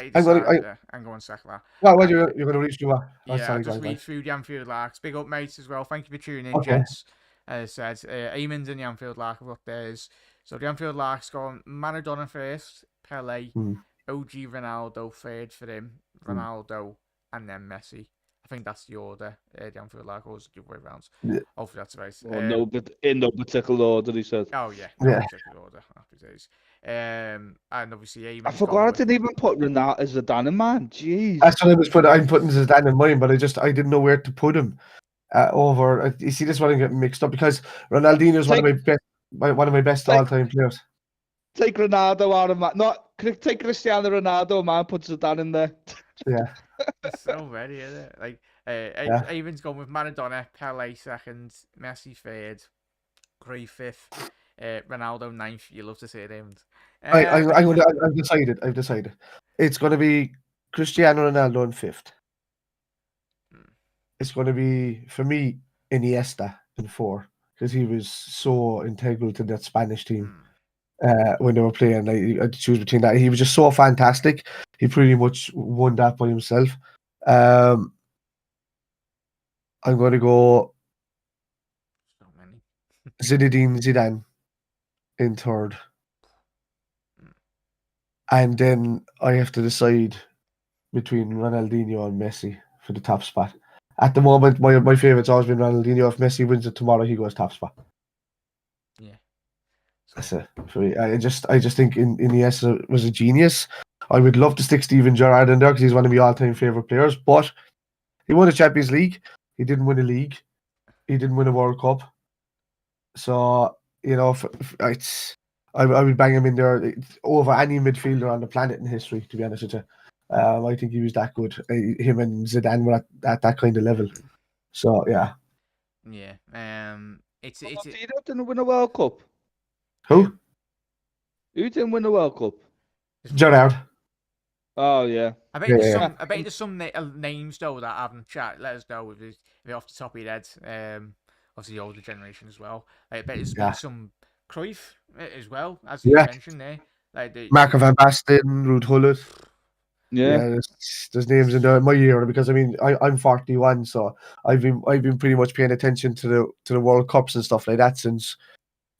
you decide. And go on, Sakla. Well, you're going to read through what? I'll just read through the Anfield Larks. Big up, mates, as well. Thank you for tuning in, gents. As I said, Eamon's in the Anfield Lark have got theirs. So the Anfield Larks go on Maradona first, Pele, OG Ronaldo third for him, Ronaldo, and then Messi. I think that's the order. The Anfield Lark always give away rounds. Yeah. Hopefully that's right. No, but in no particular order, he said. Oh yeah, no particular order. Happy days. And obviously, Eamon's I forgot I didn't even put Ronaldo as Zidane in, man. Jeez. That's what I was putting. I'm putting Zidane in mine, but I didn't know where to put him. over. You see, this one I'm getting mixed up because Ronaldinho is one of my best Take- all-time players. Take Ronaldo out of my take Cristiano Ronaldo, man, put Zidane in there. Yeah, There's so many, isn't it? Like, Yeah. Ivan's gone with Maradona, Pele second, Messi third, Cruyff fifth, Ronaldo ninth. You love to see it, Ivan. I've decided. It's going to be Cristiano Ronaldo in fifth. It's going to be, for me, Iniesta in four because he was so integral to that Spanish team when they were playing. Like, I had to choose between that. He was just so fantastic. He pretty much won that by himself. I'm going to go So many. Zinedine Zidane in third. And then I have to decide between Ronaldinho and Messi for the top spot. At the moment, my favourite's always been Ronaldinho. If Messi wins it tomorrow, he goes top spot. Yeah. That's So, it for me. I just think Iniesta was a genius. I would love to stick Steven Gerrard in there because he's one of my all-time favourite players. But he won a Champions League. He didn't win a league. He didn't win a World Cup. So I would bang him in there over any midfielder on the planet in history. To be honest with you, I think he was that good. Him and Zidane were at that kind of level. So yeah. yeah. It's Ronaldo didn't win a World Cup. Who? Who didn't win a World Cup? Gerrard. Oh yeah. I bet Yeah, there's yeah. some. I bet there's some names though that I haven't chat. Let us know if you're off the top of your head. Obviously the older generation as well. I bet there's Yeah. been some Cruyff as well, as you Yeah. mentioned there. Like Marco van Basten, Ruud Gullit. Yeah. Yeah, there's names in there in my year because I mean I'm 41, so I've been pretty much paying attention to the World Cups and stuff like that since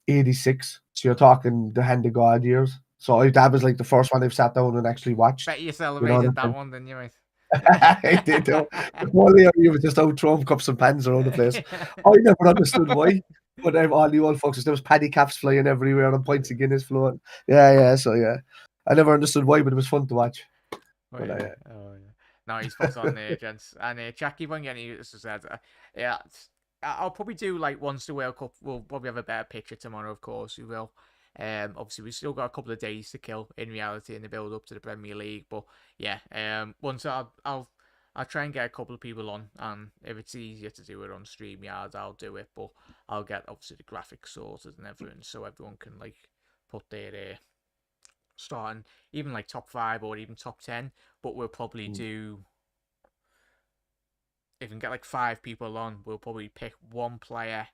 '86. So you're talking the hand of God years. So that was like the first one I've sat down and actually watched. Bet you You know celebrated what that I'm one, didn't you, mate? I did. The whole year you were just out throwing cups and pans around the place. I never understood why. But all the old folks, there was paddy caps flying everywhere and pints of Guinness flowing. Yeah. So yeah, I never understood why, but it was fun to watch. Oh, But yeah. Oh, yeah. No, he's spot on there, gents. And Jackie Bungeni, as I said, yeah, I'll probably do like once the World Cup. We'll probably have a better picture tomorrow, of course. We will. Obviously, we've still got a couple of days to kill in reality in the build up to the Premier League. But yeah, once I'll try and get a couple of people on, and if it's easier to do it on StreamYard, I'll do it. But I'll get obviously the graphics sorted and everything, so everyone can like put their starting even like top 5 or even top 10. But we'll probably do, if we can get like 5 people on, we'll probably pick one player,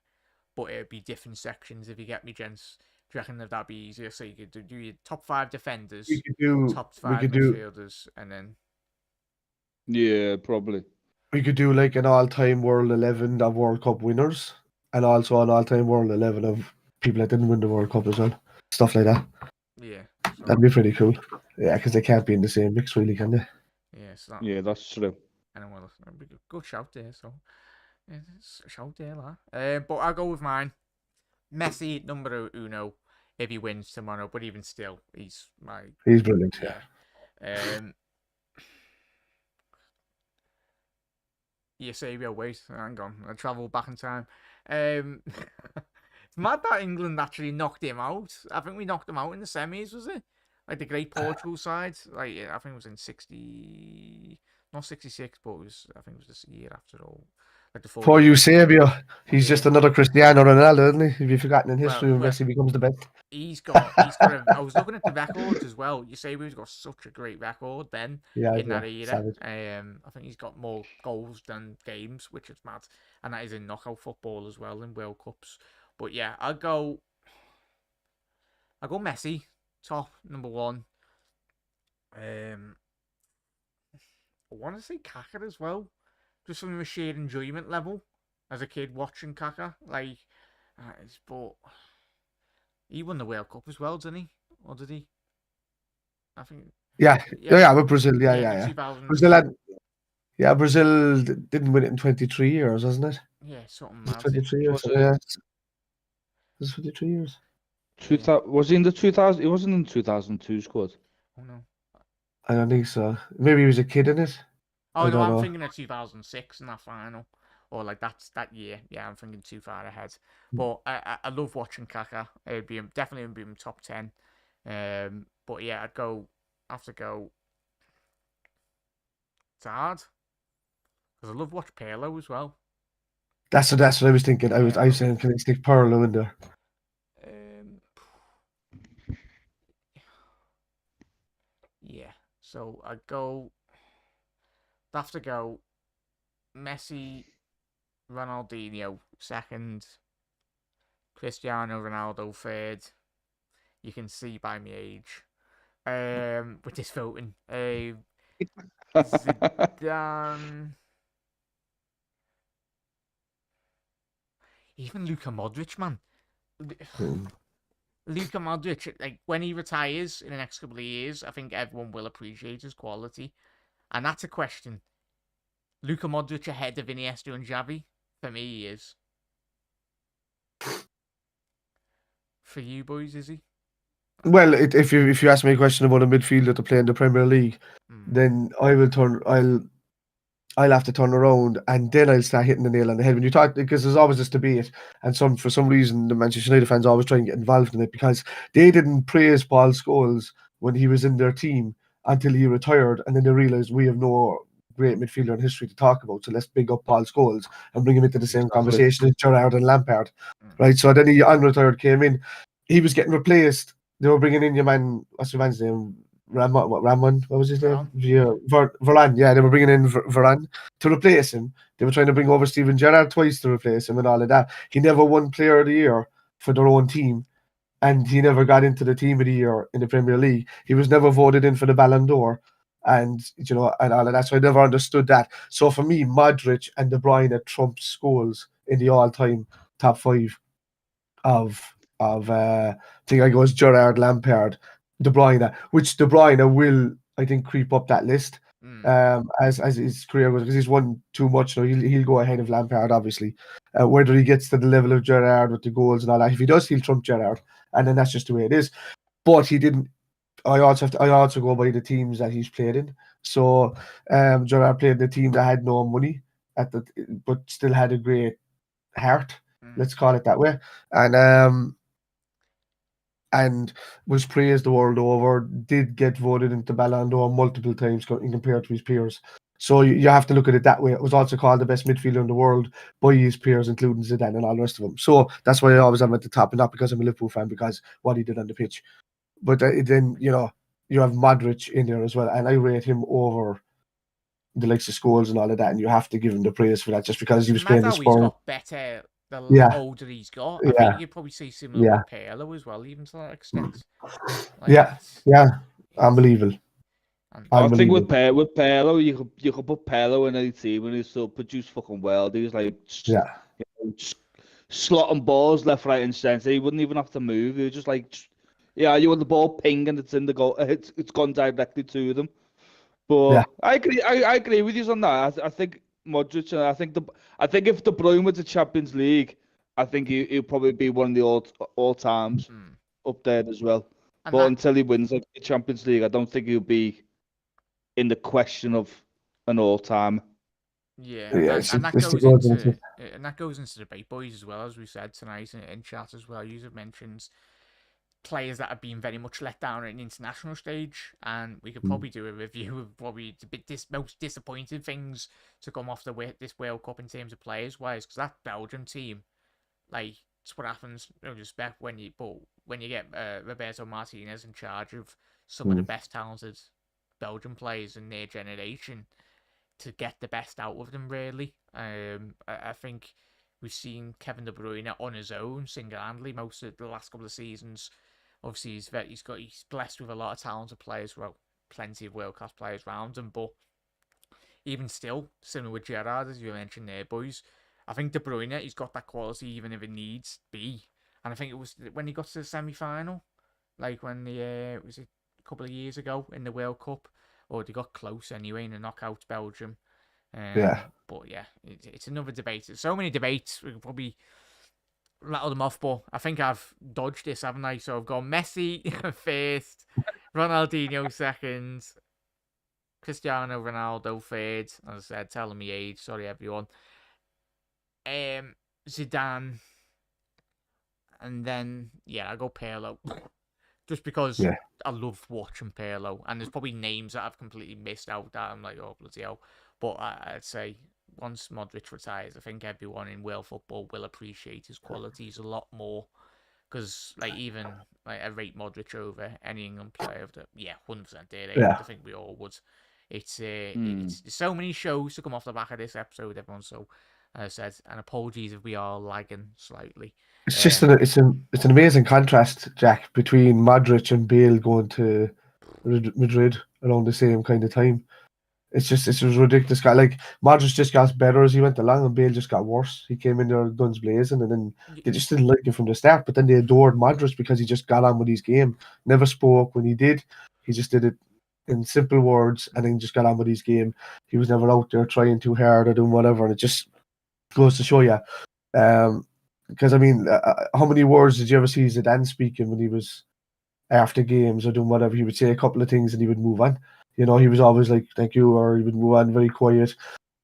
but it'd be different sections, if you get me, gents. Do you reckon that'd be easier? So you could do your top 5 defenders, top 5 midfielders, and then Yeah, probably. We could do like an all-time World 11 of World Cup winners, and also an all-time World 11 of people that didn't win the World Cup as well. Stuff like that. yeah, so, That'd be pretty cool. Yeah, because they can't be in the same mix, really, can they? yeah, so Yeah, that's true. and well, that'd be a good shout there. So yeah, it's a shout there, lad. But I'll go with mine. Messi numero uno if he wins tomorrow. But even still, he's brilliant. Yeah. Eusebio, wait, hang on. I travel back in time. It's mad that England actually knocked him out. I think we knocked him out in the semis, was it? Like the great Portugal side. Like I think it was in 60, not 66, but I think it was this year after all. Like the For Eusebio, he's just Yeah. another Cristiano Ronaldo, isn't he? Have you forgotten in history Well, when Messi becomes the best? He's got I was looking at the records as well. Eusebio's got such a great record then in that era. Savage. I think he's got more goals than games, which is mad. And that is in knockout football as well, in World Cups. But yeah, I'll go Messi, top number 1. I want to say Kaka as well, just from a sheer enjoyment level as a kid watching Kaka. Like, but he won the World Cup as well, didn't he? Or did he? I think. Yeah, with Brazil. Yeah. 2000. Brazil didn't win it in 23 years, wasn't it? Yeah, something It's mad. 23 years. Was it? Yeah. It's 23 years. Was he in the 2000? He wasn't in the 2002 squad. Oh no. I don't think so. Maybe he was a kid in it. Oh I no, don't I'm know. thinking of 2006 in that final or like that year. Yeah, I'm thinking too far ahead. Mm. But I love watching Kaká. It'd be definitely be in top 10. But yeah, have to go. It's hard because I love watch Pirlo as well. That's what I was thinking. I was Yeah, saying, can I stick Pirlo in there? um, yeah. So I'd have to go Messi, Ronaldinho second, Cristiano Ronaldo third. You can see by my age. With this voting. Zidane. Even Luka Modric, man. Mm. Luka Modric, like when he retires in the next couple of years, I think everyone will appreciate his quality. And that's a question. Luka Modric ahead of Iniesta and Xavi? For me, he is. For you boys, is he? Well, if you ask me a question about a midfielder to play in the Premier League, then I'll have to turn around and then I'll start hitting the nail on the head. When you talk, because there's always this debate, and for some reason the Manchester United fans always try and get involved in it because they didn't praise Paul Scholes when he was in their team until he retired, and then they realised we have no great midfielder in history to talk about, so let's big up Paul Scholes and bring him into the same Exactly. conversation as Gerrard and Lampard, right? So then he unretired came in, he was getting replaced. They were bringing in your man, what's your man's name? Ramon, what was his name? Varane. Yeah, they were bringing in Varane to replace him. They were trying to bring over Steven Gerrard twice to replace him and all of that. He never won Player of the Year for their own team, and he never got into the Team of the Year in the Premier League. He was never voted in for the Ballon d'Or, and and all of that. So I never understood that. So for me, Modric and De Bruyne trump Scholes in the all-time top five of I think I goes Gerrard, Lampard, De Bruyne, which De Bruyne will I think creep up that list as his career goes because he's won too much. So he'll go ahead of Lampard obviously. Whether he gets to the level of Gerrard with the goals and all that, if he does, he'll trump Gerrard, and then that's just the way it is. But he didn't. I also go by the teams that he's played in. So Gerrard played the team that had no money but still had a great heart. Let's call it that way, and was praised the world over, did get voted into Ballon d'Or multiple times compared to his peers. So you have to look at it that way. It was also called the best midfielder in the world by his peers, including Zidane and all the rest of them. So that's why I always am at the top, and not because I'm a Liverpool fan, because what he did on the pitch. But then, you have Modric in there as well, and I rate him over the likes of Scholes and all of that, and you have to give him the praise for that just because he was playing the Mad how he's Spurs. got better the Yeah, older he's got. I yeah, think you'd probably say similar yeah, with Pirlo as well, even to that extent. Like yeah, it's unbelievable. and I think with Unbelievable. Pirlo, you could put Pirlo in any team and he still produce fucking well. He was like Yeah, slotting balls left, right, and centre. He wouldn't even have to move. He was just like, yeah, you want the ball ping and it's in the goal. It's gone directly to them. But yeah, I agree. I agree with you on that. I think Modric. And I think if De Bruyne wins the Champions League, I think he'll probably be one of the all times up there as well. and But that until he wins the Champions League, I don't think he'll be in the question of an all time. yeah, yeah. and that It's the goes goals into debate, boys, as well, as we said tonight in chat as well. You have mentioned players that have been very much let down at an international stage, and we could probably do a review of probably the most disappointing things to come off this World Cup in terms of players wise, because that Belgium team, like, it's what happens. No respect when you get Roberto Martinez in charge of some of the best talented Belgian players in their generation to get the best out of them. Really, I think we've seen Kevin De Bruyne on his own single-handedly most of the last couple of seasons. Obviously, he's blessed with a lot of talented players. Well, plenty of world-class players around him, but even still, similar with Gerrard, as you mentioned there, boys, I think De Bruyne, he's got that quality even if it needs be. And I think it was when he got to the semi-final, like when was it a couple of years ago in the World Cup, or they got close anyway in the knockout Belgium. Yeah, But yeah, it's another debate. There's so many debates, we could probably rattle them off, but I think I've dodged this, haven't I? So I've got Messi first, Ronaldinho second, Cristiano Ronaldo third. As I said, telling me age. Sorry, everyone. Zidane, and then I go Pirlo, just because Yeah. I love watching Pirlo, and there's probably names that I've completely missed out that I'm like, oh bloody hell. But I'd say once Modric retires, I think everyone in world football will appreciate his qualities a lot more. Because even I rate Modric over any England player of the 100% did. I Yeah. think we all would. It's Hmm. there's so many shows to come off the back of this episode, everyone. So as I said, and apologies if we are lagging slightly. It's just it's an amazing contrast, Jack, between Modric and Bale going to Madrid around the same kind of time. It's just ridiculous. Like Modric just got better as he went along, and Bale just got worse. He came in there guns blazing, and then they just didn't like him from the start. But then they adored Modric because he just got on with his game. Never spoke when he did. He just did it in simple words, and then just got on with his game. He was never out there trying too hard or doing whatever. And it just goes to show you. Because I mean, how many words did you ever see Zidane speaking when he was after games or doing whatever? He would say a couple of things and he would move on. He was always like, "Thank you," or he would move on very quiet.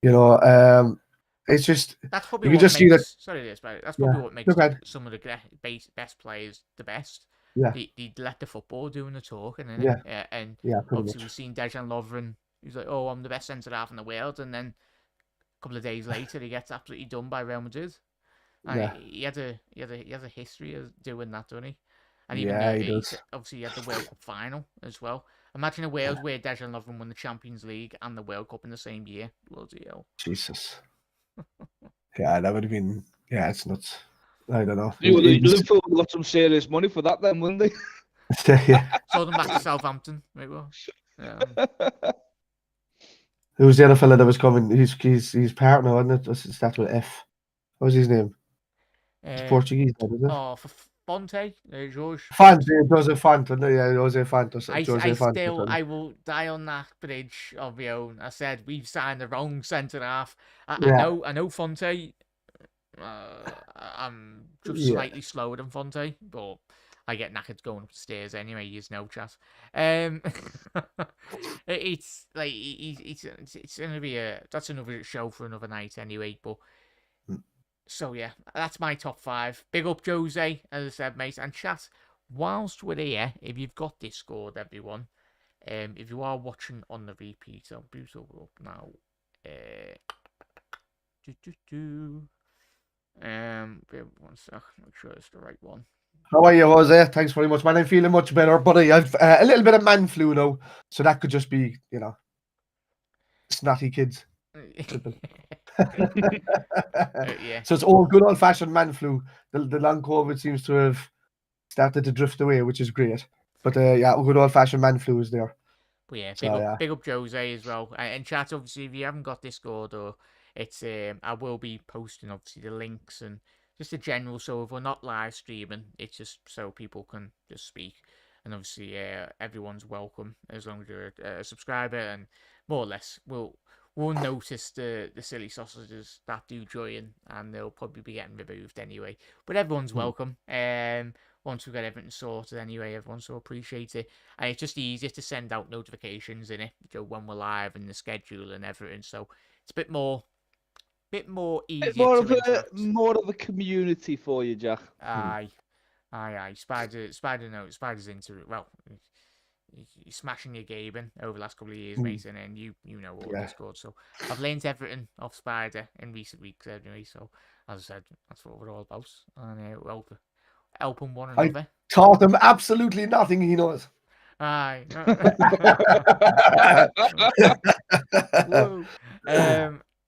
It's just That's probably you can what just see that. makes but that's Yeah, probably what makes look at some of the best players the best. yeah, They let the football doing the talking, innit? yeah, And yeah, pretty obviously much. we've seen Dejan Lovren. He's like, "Oh, I'm the best centre half in the world," and then a couple of days later he gets absolutely done by Real Madrid. And Yeah, he has a history of doing that, doesn't he? And even yeah, he does. obviously he had the World Cup final as well. Imagine a world where Dejan Lovren won the Champions League and the World Cup in the same year. Bloody hell. Jesus. Yeah, that would have been. Yeah, it's nuts. I don't know. Liverpool got some serious money for that, then, wouldn't Yeah. Sold him back to Southampton. Maybe well. Yeah. they? Who was the other fella that was coming? He's partner, wasn't it? It starts with F. What was his name? It's Um. Portuguese, isn't it? For Fonte, George Font, Font. Jose Font, yeah, Jose Font, or Jose Font. I will die on that bridge of my own. I said we've signed the wrong centre half. I Yeah, know Fonte. I'm just yeah, slightly slower than Fonte, but I get knackered going up the stairs anyway. He's no chat. Um, it's like it's gonna be that's another show for another night anyway. But so yeah, that's my top 5. Big up Jose, as I said, mate, and chat. Whilst we're here, if you've got Discord, everyone, if you are watching on the repeat, I'll boot over up now. Do do do. Wait 1 sec, make sure it's the right one. How are you, Jose? Thanks very much, man. I'm feeling much better, buddy. I've a little bit of man flu now, so that could just be, snotty kids. Simple. Yeah. So it's all good old fashioned man flu. The long COVID seems to have started to drift away, which is great. But yeah, good old fashioned man flu is there. But yeah, So yeah, big up Jose as well. And chat, obviously, if you haven't got Discord, or it's I will be posting obviously the links and just the general. So if we're not live streaming, it's just so people can just speak. And obviously, everyone's welcome as long as you're a subscriber, and more or less we'll notice the silly sausages that do join, and they'll probably be getting removed anyway. But everyone's welcome. Once we've got everything sorted anyway, everyone so appreciate it. And it's just easier to send out notifications in it, when we're live and the schedule and everything. So it's a bit more easier more to of a interact. more of a community for you, Jack. Aye. Spider's into it. Well, you're smashing your gaming over the last couple of years, mate, and then you know all Yeah. Discord. So I've learned everything off Spider in recent weeks anyway. So as I said, that's what we're all about, and helping one I another. taught him absolutely nothing he knows. Aye. Whoa.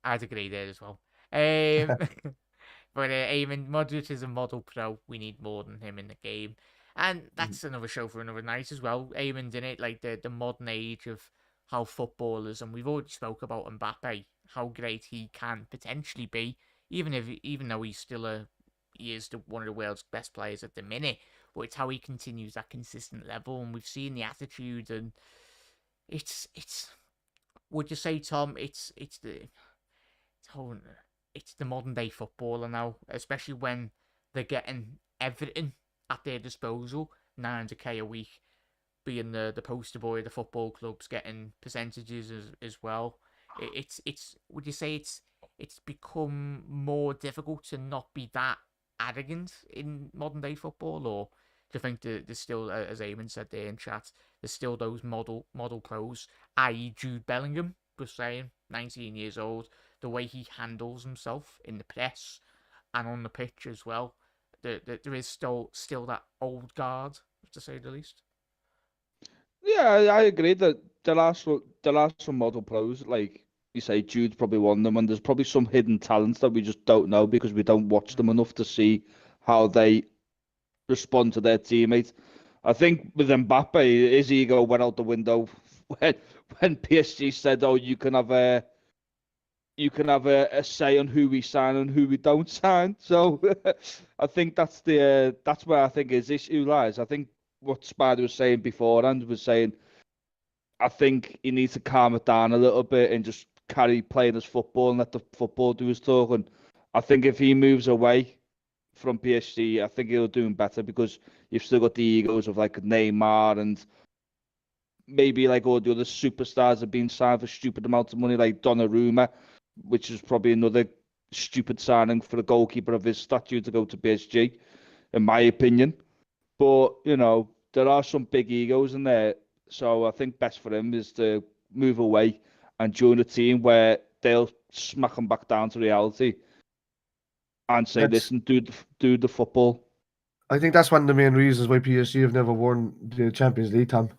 I'd agree there as well. But Eamon, Modric is a model pro. We need more than him in the game. And that's another show for another night as well. Eamon's in it, like the modern age of how footballers, and we've already spoke about Mbappe, how great he can potentially be, even though he is one of the world's best players at the minute. But it's how he continues that consistent level, and we've seen the attitude, and it's. Would you say, Tom? It's the modern day footballer now, especially when they're getting everything at their disposal. 900k a week, being the poster boy of the football clubs, getting percentages as well. It's. Would you say it's become more difficult to not be that arrogant in modern day football, or do you think there's still, as Eamon said there in chat, there's still those model pros, i.e. Jude Bellingham, just saying, 19 years old, the way he handles himself in the press and on the pitch as well. There is still that old guard, to say the least. Yeah, I agree that there are some model pros, like you say, Jude's probably one of them, and there's probably some hidden talents that we just don't know because we don't watch them enough to see how they respond to their teammates. I think with Mbappe, his ego went out the window when PSG said, "Oh, you can have a say on who we sign and who we don't sign." So I think that's where I think his issue lies. I think what Spider was saying beforehand was saying I think he needs to calm it down a little bit and just carry playing his football and let the football do his talking. I think if he moves away from PSG, I think he'll do him better because you've still got the egos of like Neymar and maybe like all the other superstars have been signed for stupid amounts of money, like Donnarumma, which is probably another stupid signing for a goalkeeper of his stature to go to PSG, in my opinion. But there are some big egos in there, so I think best for him is to move away and join a team where they'll smack him back down to reality and say, That's "Listen, do the football." I think that's one of the main reasons why PSG have never won the Champions League, Tom,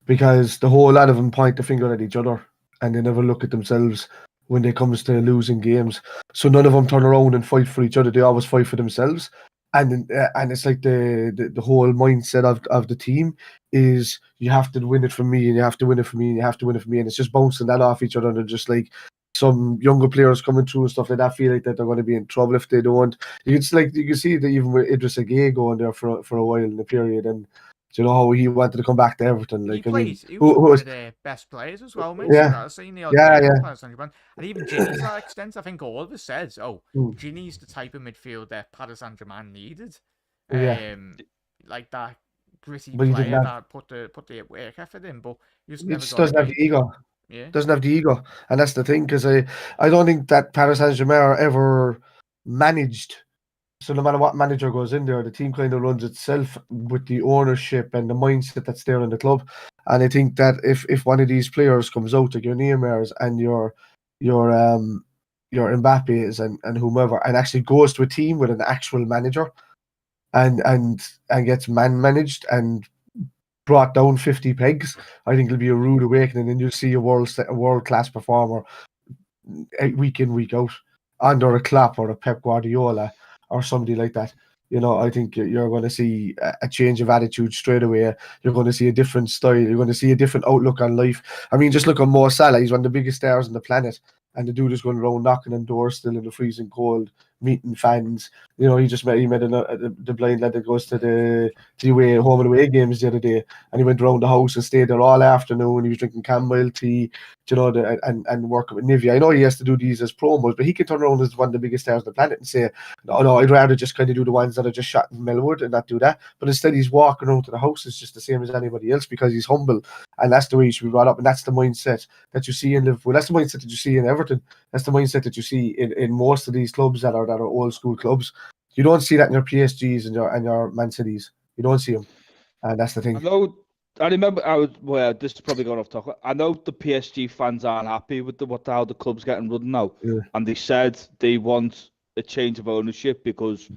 because the whole lot of them point the finger at each other and they never look at themselves when it comes to losing games. So none of them turn around and fight for each other. They always fight for themselves. And it's like the whole mindset of the team is you have to win it for me and you have to win it for me and you have to win it for me, and it's just bouncing that off each other, and they're just like some younger players coming through and stuff like that feel like that they're going to be in trouble if they don't. You can see that even with Idris Gueye going there for a while in the period, and do you know how he wanted to come back to Everton? He Like, I mean, played. He was who one was of their best players as well, mate. yeah, I've seen the odd yeah, game for yeah. Paris Saint-Germain, and even Ginny to that extent. I think all of us said, "Oh, Mm, Ginny's the type of midfield that Paris Saint-Germain needed." yeah. Like that gritty But he didn't player have. that put the work effort in, but he just He never just got a doesn't have game. the ego. Yeah, Doesn't have the ego, and that's the thing. Because I don't think that Paris Saint Germain are ever managed. So no matter what manager goes in there, the team kind of runs itself with the ownership and the mindset that's there in the club. And I think that if one of these players comes out, like your Neymar's and your your Mbappe's and whomever, and actually goes to a team with an actual manager and gets man managed and brought down 50 pegs, I think it'll be a rude awakening, and you'll see a world class performer week in, week out, under a Klopp or a Pep Guardiola or somebody like that. I think you're going to see a change of attitude straight away. You're going to see a different style. You're going to see a different outlook on life. I mean, just look at Mo Salah. He's one of the biggest stars on the planet. And the dude is going around knocking on doors still in the freezing cold, meeting fans. He met the blind lad that goes to the away home and away games the other day, and he went around the house and stayed there all afternoon. He was drinking chamomile tea, and working with Nivea. I know he has to do these as promos, but he can turn around as one of the biggest stars on the planet and say, no, I'd rather just kind of do the ones that are just shot in Melwood and not do that. But instead, he's walking around to the house is just the same as anybody else because he's humble, and that's the way he should be brought up, and that's the mindset that you see in Liverpool. That's the mindset that you see in Everton. That's the mindset that you see in most of these clubs that are old school clubs. You don't see that in your PSGs and your Man Cities. You don't see them, and that's the I thing. know. I remember. Well, this is probably going off topic. I know the PSG fans aren't happy with how the club's getting run now, Yeah. and they said they want a change of ownership because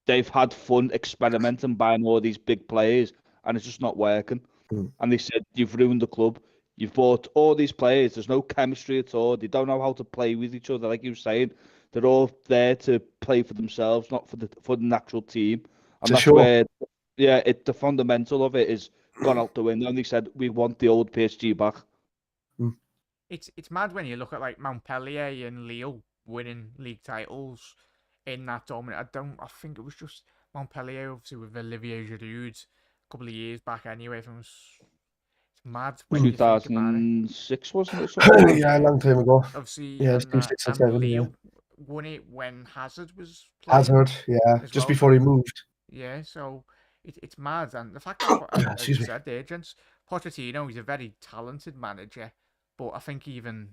they've had fun experimenting buying all these big players, and it's just not working. Mm. And they said you've ruined the club. You've bought all these players. There's no chemistry at all. They don't know how to play with each other. Like you were saying, they're all there to play for themselves, not for the natural team. It's And a that's show. where, the fundamental of it is gone out the window. And they said we want the old PSG back. Mm. it's mad when you look at like Montpellier and Lille winning league titles in that dominant. I think it was just Montpellier, obviously with Olivier Giroud a couple of years back. Anyway, it's mad when you think about it. 2006, wasn't it? Something like that. Yeah, a long time ago. Obviously, Yeah, and Steve 6 and and 7. Yeah, Lille won it when Hazard was playing Hazard. Yeah, as just well. before he moved. Yeah, so it's mad, and the fact that, as you Excuse me. said there, gents, Pochettino, he's a very talented manager, but I think even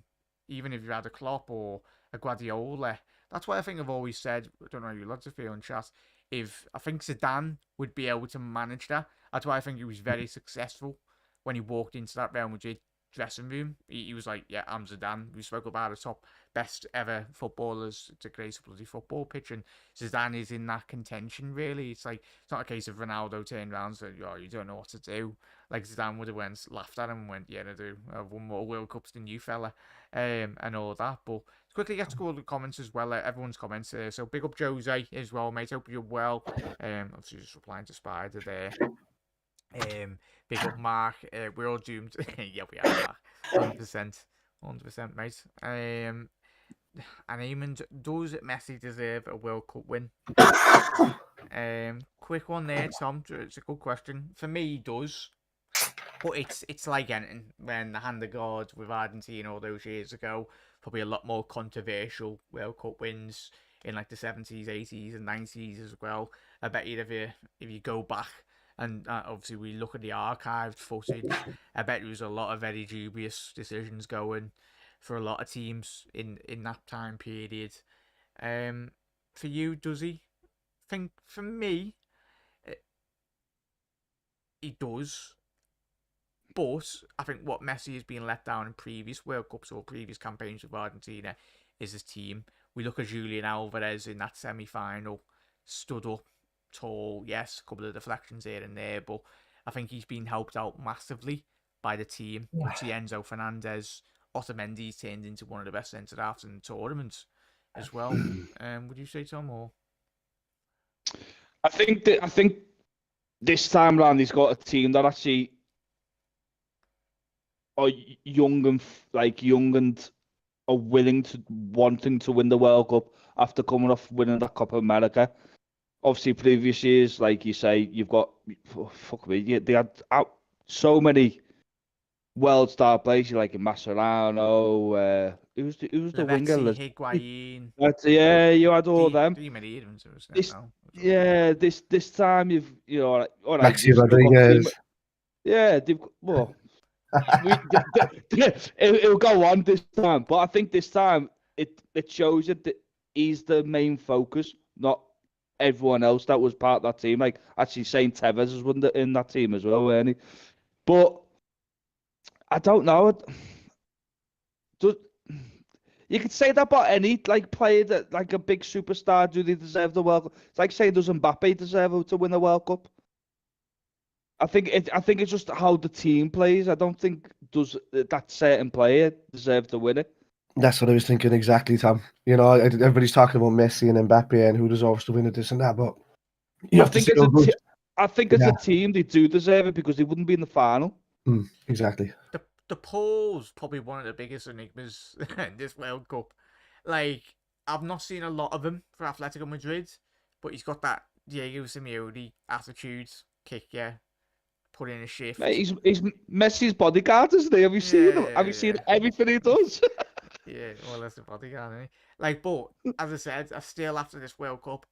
if you had a Klopp or a Guardiola. That's why I think I've always said, I don't know how you lads are feeling, chat, if I think Zidane would be able to manage that. That's why I think he was very successful when he walked into that Real Madrid dressing room. He was like, yeah, I'm Zidane. We spoke about the top best ever footballers to grace a bloody football pitch, and Zidane is in that contention, really. It's like, it's not a case of Ronaldo turned around and said, oh, you don't know what to do. Like Zidane would have laughed at him and went, yeah, I do. I've won more World Cups than you, fella, and all that. But quickly get to go to the comments as well. Everyone's comments. So big up Jose as well, mate. Hope you're well. Obviously just replying to Spider there. Big up Mark. We're all doomed. Yeah, we are, Mark. 100%, mate. And Eamon, does Messi deserve a World Cup win? Quick one there, Tom. It's a good question. For me, he does. But it's like anything. When the hand of God with Argentina all those years ago, probably a lot more controversial World Cup wins in like the 70s, 80s, and 90s as well. I bet you if you go back and obviously we look at the archived footage, I bet there was a lot of very dubious decisions going for a lot of teams in that time period. For you, does he? Think for me, he does. But I think what Messi has been let down in previous World Cups or previous campaigns with Argentina is his team. We look at Julian Alvarez in that semi-final, stood up tall, yes, a couple of deflections here and there, but I think he's been helped out massively by the team. We see Enzo Fernandez, Otamendi's turned into one of the best centre-halves in the tournament as well. Would you say, Tom, or? I think this time round he's got a team that actually are young and are wanting to win the World Cup after coming off winning that Copa America. Obviously, previous years, like you say, you've got they had so many world star players, like Mascherano. Who's the winger? Higuain. You had all them. This time all right. Maxi Rodriguez. It'll go on this time, but I think this time it shows that he's the main focus, not everyone else that was part of that team. Like actually, Saint Tevez was in that team as well, weren't he? But I don't know. You could say that about any player that like a big superstar. Do they deserve the World Cup? It's like saying does Mbappe deserve to win the World Cup? I think it's just how the team plays. I don't think does that certain player deserve to win it. That's what I was thinking exactly, Tom. You know, everybody's talking about Messi and Mbappe and who deserves to win it, this and that, but I think as a team they do deserve it because they wouldn't be in the final. Exactly. The Paul's probably one of the biggest enigmas in this World Cup. Like, I've not seen a lot of him for Atletico Madrid, but he's got that Diego Simeone attitude, kick you, put in a shift. Mate, he's Messi's bodyguard, isn't he? Have you seen him? Have you seen everything he does? Yeah, well, that's the bodyguard, isn't he? Like, but as I said, I still after this World Cup,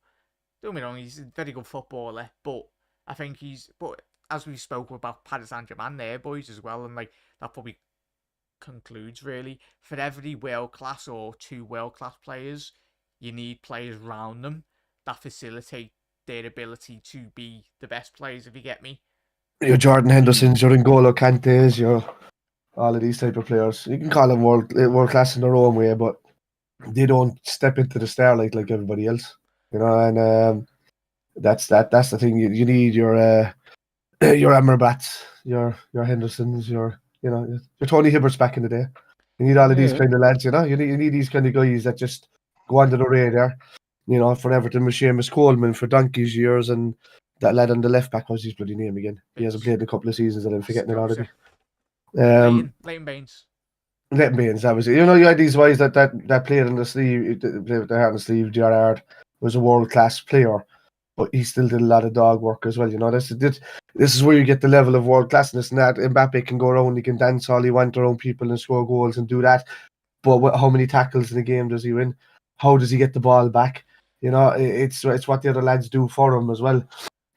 don't get me wrong, he's a very good footballer, but I think but as we spoke about Paris Saint-Germain there, boys, as well, and like that probably concludes really for every world class or two world class players, you need players around them that facilitate their ability to be the best players. If you get me, your Jordan Hendersons, your N'Golo Kantes, your all of these type of players. You can call them world class in their own way, but they don't step into the starlight like everybody else, you know. And that's the thing. You need your Amrabats, your Hendersons, your Tony Hibberts back in the day. You need all of these kind of lads, you know. You need these kind of guys that just go under the radar. You know, for Everton with Seamus Coleman for donkey's years, and that lad on the left back, what's his bloody name again? He hasn't played in a couple of seasons, and I'm forgetting it already. Leighton Baines. Leighton Baines, that was it. You know, you had these guys that played in the sleeve, played with their heart on the sleeve. Gerrard was a world class player, but he still did a lot of dog work as well. You know, this is where you get the level of world classness, and that Mbappe can go around, he can dance all he wants around people and score goals and do that. But how many tackles in a game does he win? How does he get the ball back? You know, it's what the other lads do for him as well.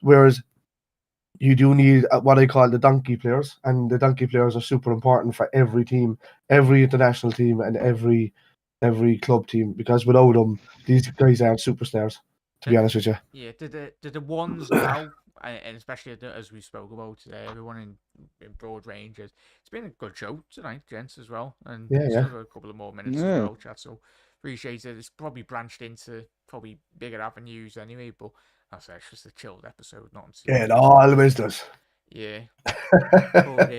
Whereas you do need what I call the donkey players, and the donkey players are super important for every team, every international team, and every every club team, because without them, these guys aren't superstars. To be honest with you. Yeah, the ones now, and especially as we spoke about today, everyone in broad ranges. It's been a good show tonight, gents, as well, and Yeah, still yeah. got a couple of more minutes as Yeah. well, chat. So appreciate it. It's probably branched into probably bigger avenues anyway, but that's it's just a chilled episode, nothing to do Yeah, with it football. always does. Yeah, but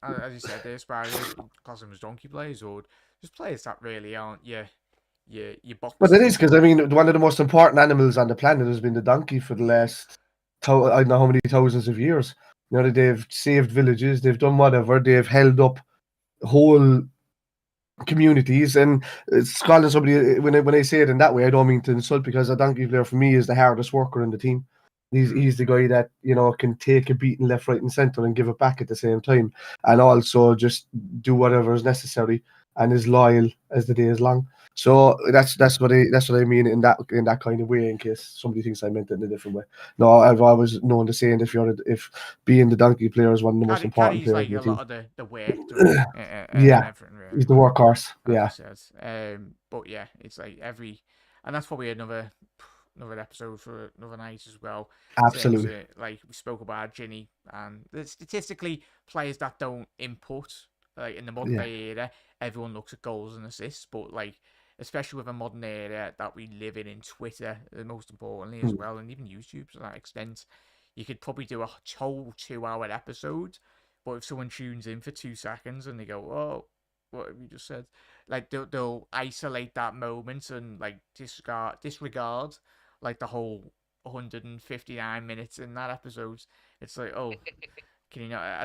as you said, the asparagus, class them as donkey players, or just players that really aren't your But box it is, because I ticking. mean, one of the most important animals on the planet has been the donkey for the last, I don't know how many thousands of years. You know, they've saved villages, they've done whatever, they've held up whole communities. And it's calling somebody, when I say it in that way, I don't mean to insult, because a donkey player for me is the hardest worker in the team. He's the guy that, you know, can take a beating left, right, and centre and give it back at the same time, and also just do whatever is necessary, and is loyal as the day is long. So that's what I mean in that kind of way. In case somebody thinks I meant it in a different way. No, I've always known the saying, if being the donkey player is one of the most important Carries players like in the a lot team. of the work, doesn't he? And Yeah, everything he's really. the workhorse. As you Yeah, said. But yeah, it's like and that's probably another episode for another night as well. In terms absolutely. of, like we spoke about Ginny, and statistically, players that don't input, like in the modern Yeah. day era, everyone looks at goals and assists, but like especially with a modern era that we live in Twitter, most importantly as Mm. well, and even YouTube to that extent, you could probably do a whole 2 hour episode. But if someone tunes in for 2 seconds and they go, "Oh, what have you just said?" Like they'll isolate that moment and like disregard like the whole 159 minutes in that episode. It's like, oh, can you know? Yeah.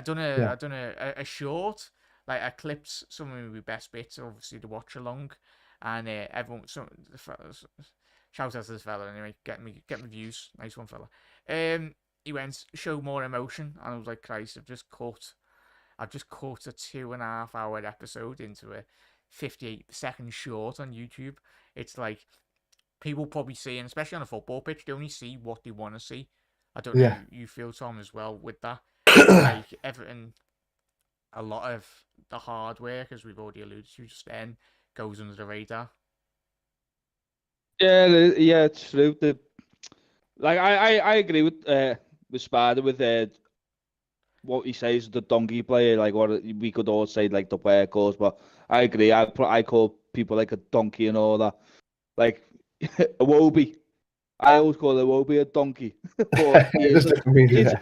I done a short, like I clipped some of my best bits, obviously to watch along, and everyone shout out to this fella anyway, get me views, nice one fella. He went show more emotion, and I was like, Christ, I've just cut a 2.5 hour episode into a 58-second short on YouTube. It's like people probably see, and especially on a football pitch, they only see what they want to see. I don't know Yeah. you feel, Tom, as well with that. It's like Everton, a lot of the hard work, as we've already alluded to just then, goes under the radar. Yeah, yeah, it's true. I agree with Spider with what he says, the donkey player, like what we could all say like the workhorse, but I agree. I call people like a donkey and all that. Like a Wobie. I always call a Wobie a donkey, but There's different meanings.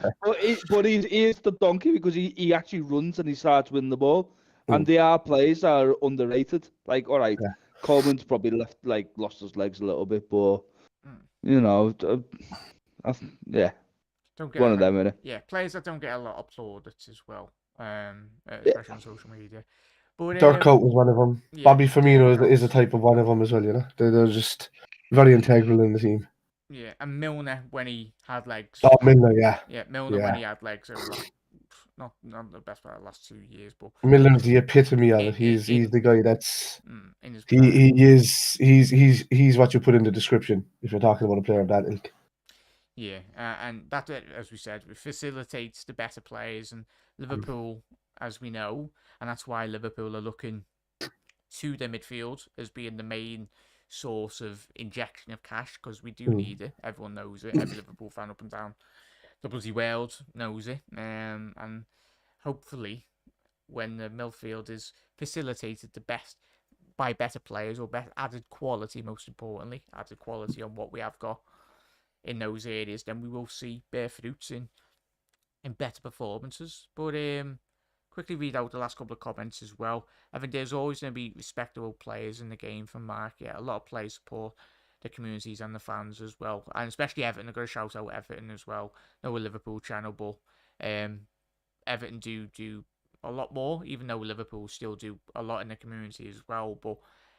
he is the donkey because he actually runs and he starts winning the ball. And Mm. there are players that are underrated. Like, all right, Yeah. Coleman's probably lost his legs a little bit, but Mm. you know, yeah, Don't one get of like them, innit? yeah, players that don't get a lot of plaudits as well, Yeah. especially on social media. But Dirk Coat was one of them. yeah, Bobby Dirk Firmino is a Coates. type of one of them as well. You know, they're just very integral in the team. Yeah, and Milner when he had legs. Oh, Milner, yeah, Yeah, Milner when yeah. he had legs over the last, not the best part of the last 2 years, but Miller's the epitome of it. He's in the guy that's in his prime. he is he's what you put in the description if you're talking about a player of that ilk. Yeah, and that, as we said, facilitates the better players, and Liverpool, as we know, and that's why Liverpool are looking to their midfield as being the main source of injection of cash, because we do Mm. need it. Everyone knows it. Every Liverpool fan up and down the bloody world knows it. And hopefully, when the midfield is facilitated the best by better players or better added quality, most importantly, added quality on what we have got in those areas, then we will see bear fruits in better performances. But quickly read out the last couple of comments as well. I think there's always going to be respectable players in the game from Mark. Yeah, a lot of players support the communities and the fans as well, and especially Everton. I've got to shout out Everton as well. No, a Liverpool channel, but Everton do a lot more, even though Liverpool still do a lot in the community as well. But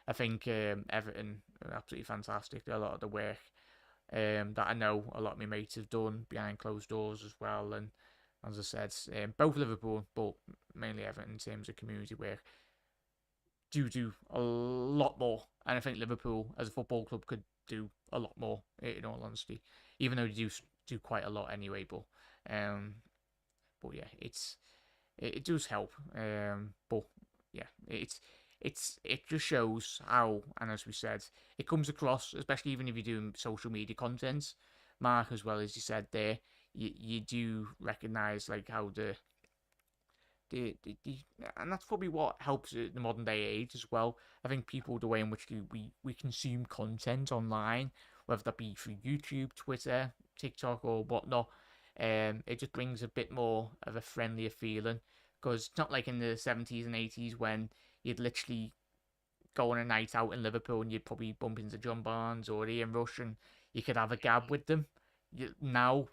I think Everton are absolutely fantastic. A lot of the work that I know a lot of my mates have done behind closed doors as well. And as I said, both Liverpool, but mainly Everton in terms of community work, do a lot more. And I think Liverpool as a football club could do a lot more, in all honesty, even though they do quite a lot anyway. But yeah, it does help. But yeah, it just shows how, and as we said, it comes across, especially even if you're doing social media content, Mark, as well as you said there, you do recognise like how the and that's probably what helps the modern day age as well. I think people, the way in which we consume content online, whether that be through YouTube, Twitter, TikTok, or whatnot, it just brings a bit more of a friendlier feeling. Because it's not like in the 70s and 80s when you'd literally go on a night out in Liverpool and you'd probably bump into John Barnes or Ian Rush and you could have a gab with them. Now,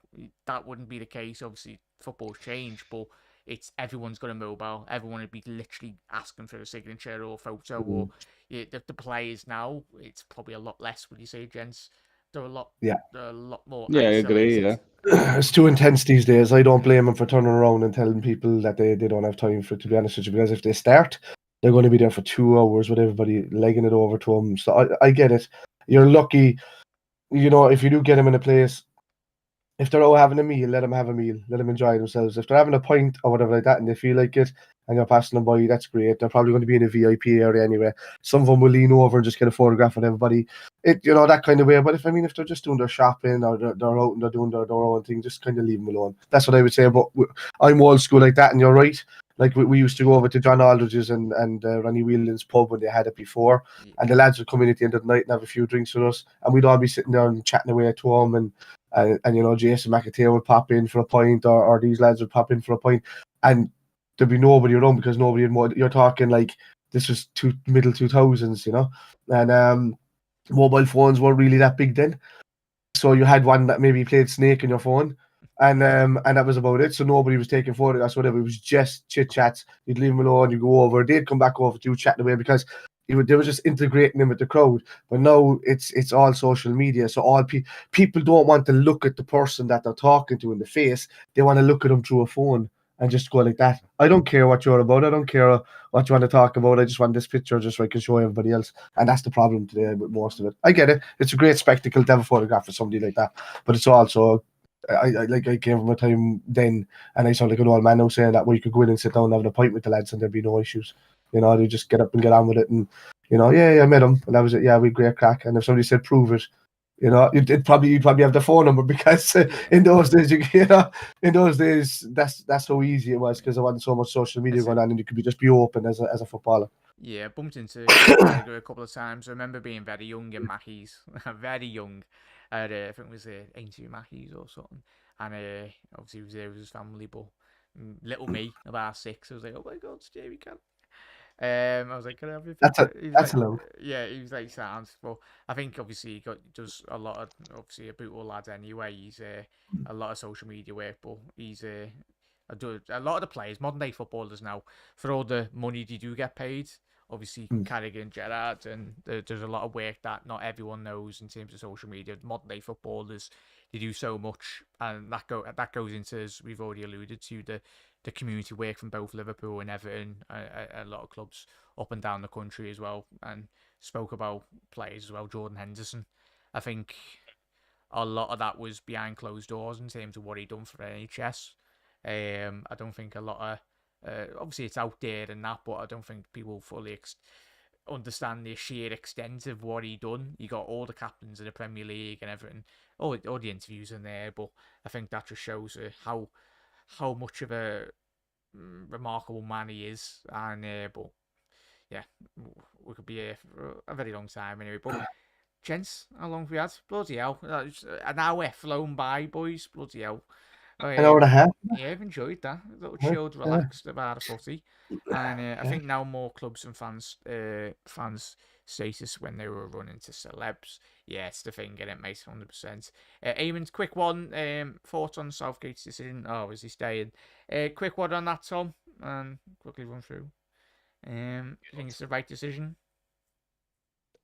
that wouldn't be the case. Obviously, football's changed, but it's everyone's got a mobile. Everyone would be literally asking for a signature or photo. Or the players now, it's probably a lot less. Would you say, gents? They're a lot. Yeah. They're a lot more Yeah, I agree. isolated. Yeah. It's too intense these days. I don't blame them for turning around and telling people that they don't have time for it, to be honest with you, because if they start, they're going to be there for 2 hours with everybody legging it over to them. So I get it. You're lucky, if you do get them in a place. If they're out having a meal, let them have a meal. Let them enjoy themselves. If they're having a pint or whatever like that and they feel like it and you're passing them by, that's great. They're probably going to be in a VIP area anyway. Some of them will lean over and just get a photograph with everybody. That kind of way. But if they're just doing their shopping or they're out and they're doing their own thing, just kind of leave them alone. That's what I would say. But I'm old school like that, and you're right. Like we used to go over to John Aldridge's and Ronnie Whelan's pub when they had it before, and the lads would come in at the end of the night and have a few drinks with us, and we'd all be sitting there and chatting away at home, and Jason McAteer would pop in for a pint, or these lads would pop in for a pint, and there'd be nobody around because nobody had. You're talking like this was middle 2000s, and mobile phones weren't really that big then. So you had one that maybe played Snake on your phone, and that was about it. So nobody was taking photographs, whatever. It was just chit chats. You'd leave them alone. You go over. They'd come back over to you chatting away because they were just integrating them with the crowd. But now it's all social media. So all people don't want to look at the person that they're talking to in the face. They want to look at them through a phone and just go like that. I don't care what you're about. I don't care what you want to talk about. I just want this picture just so I can show everybody else. And that's the problem today with most of it. I get it. It's a great spectacle to have a photograph of somebody like that. But it's also, I came from a time then, and I sound like an old man now saying that, where you could go in and sit down and have an appointment with the lads and there'd be no issues. They just get up and get on with it. And, I met him. And that was it. Yeah, we had great crack. And if somebody said, prove it, you'd probably have the phone number because in those days, that's how easy it was because there wasn't so much social media going on, and you could just be open as a footballer. Yeah, I bumped into Gallagher a couple of times. I remember being very young in Mackey's, very young. I think it was 82 Mackey's or something, and obviously he was there with his family, but little me, about 6, I was like, oh my God, it's Jamie Can. I was like, can I have your picture? That's allowed. Yeah, he was like, sounds. But I think obviously he does a lot of, obviously a brutal lad anyway. He's a lot of social media work, but he's a lot of the players, modern day footballers now, for all the money they do get paid. Obviously, Carrigan, Gerrard, and there's a lot of work that not everyone knows in terms of social media. Modern day footballers, they do so much, and that goes into, as we've already alluded to, the community work from both Liverpool and Everton, a lot of clubs up and down the country as well, and spoke about players as well. Jordan Henderson, I think a lot of that was behind closed doors in terms of what he'd done for NHS. I don't think a lot of obviously it's out there and that, but I don't think people fully understand the sheer extent of what he done. You got all the captains of the Premier League and everything, all the interviews in there, but I think that just shows how much of a remarkable man he is. And but yeah, we could be here for a very long time anyway. But gents, how long have we had? Bloody hell, an hour flown by, boys. Bloody hell. An hour and a half. Yeah, I've enjoyed that. A little chilled, relaxed about a footy, and I think now more clubs and fans status when they were running to celebs. Yeah, it's the thing, get it, mate, 100%. Eamon, quick one. Thoughts on Southgate's decision? Oh, is he staying? Quick one on that, Tom, and quickly run through. I think it's the right decision.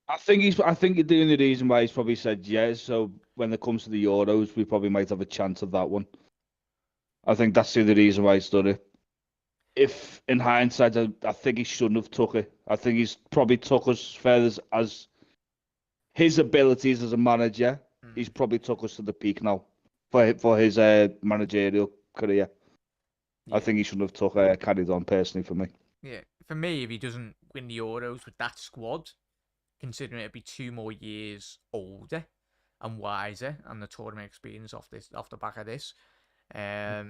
I think the only reason why he's probably said yes, so when it comes to the Euros, we probably might have a chance of that one. I think that's the only reason why he's done it. If in hindsight, I think he shouldn't have took it. I think he's probably took us further as his abilities as a manager. He's probably took us to the peak now for his managerial career. Yeah. I think he shouldn't have carried on personally for me. Yeah, for me, if he doesn't win the Euros with that squad, considering it'd be 2 more years older and wiser, and the tournament experience off the back of this. I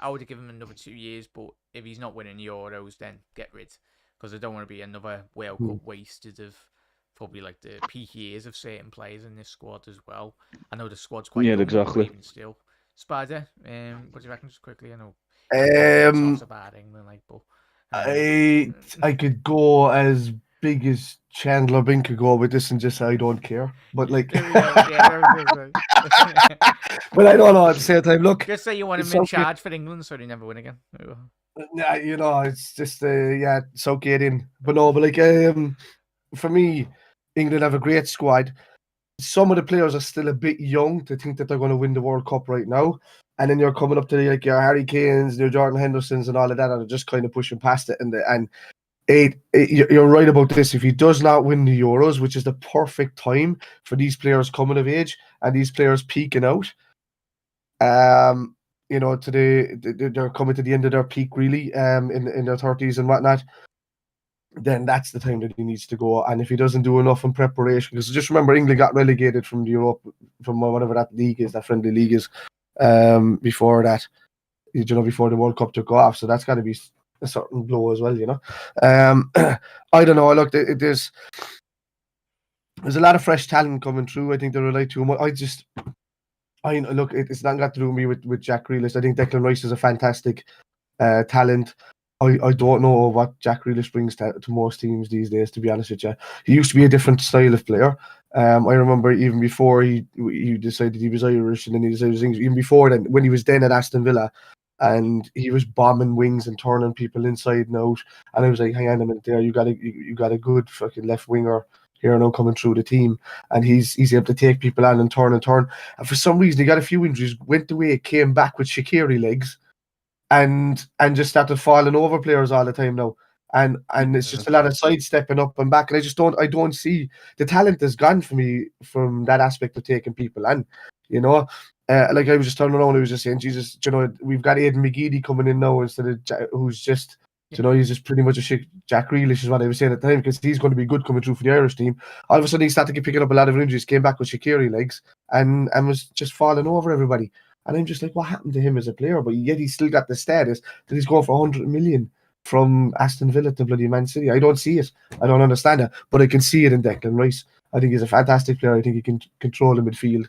would have given him another 2 years, but if he's not winning the Euros, then get rid, because I don't want to be another World Cup wasted of probably like the peak years of certain players in this squad as well. I know the squad's quite young, exactly. but even still. Spider, what do you reckon? Just quickly, I know. Talks about England, like, but I could go as big as Chandler Bing could go with this and just say I don't care. But like, there we go. Yeah, that was it. but I don't know at the same time. Look, Just say you want him it's in okay. charge for England, so they never win again. Nah, you know, it's just yeah, soak it in. But no, but like for me, England have a great squad. Some of the players are still a bit young to think that they're going to win the World Cup right now. And then you're coming up to like your Harry Kanes, your Jordan Hendersons, and all of that, and are just kind of pushing past it. And you're right about this. If he does not win the Euros, which is the perfect time for these players coming of age and these players peaking out, you know, they're coming to the end of their peak really, in their 30s and whatnot. Then that's the time that he needs to go. And if he doesn't do enough in preparation, because just remember England got relegated from Europe, from whatever that league is, that friendly league is, before that, you know, before the World Cup took off. So that's got to be a certain blow as well, you know. I don't know. Look, there's a lot of fresh talent coming through. I think they rely too much. Look, it's not got to do with me with Jack Grealish. I think Declan Rice is a fantastic talent. I don't know what Jack Grealish brings to most teams these days, to be honest with you. He used to be a different style of player. I remember even before he decided he was Irish and then he decided he was English, even before then, when he was then at Aston Villa, and he was bombing wings and turning people inside and out. And I was like, hang on a minute there, you got a good fucking left winger here now coming through the team, and he's able to take people on and turn. And for some reason, he got a few injuries, went away, came back with Shaqiri legs, and just started falling over players all the time now. And it's just a lot of sidestepping up and back. And I don't see the talent is gone for me from that aspect of taking people on, you know. Like I was just turning around, I was just saying, Jesus, you know, we've got Aidan McGeady coming in now instead of who's just, you know, he's just pretty much a shit. Jack Grealish is what I was saying at the time, because he's going to be good coming through for the Irish team. All of a sudden, he started picking up a lot of injuries, came back with Shaqiri legs, and was just falling over everybody. And I'm just like, what happened to him as a player? But yet he's still got the status that he's going for 100 million from Aston Villa to bloody Man City. I don't see it. I don't understand it. But I can see it in Declan Rice. I think he's a fantastic player. I think he can control the midfield.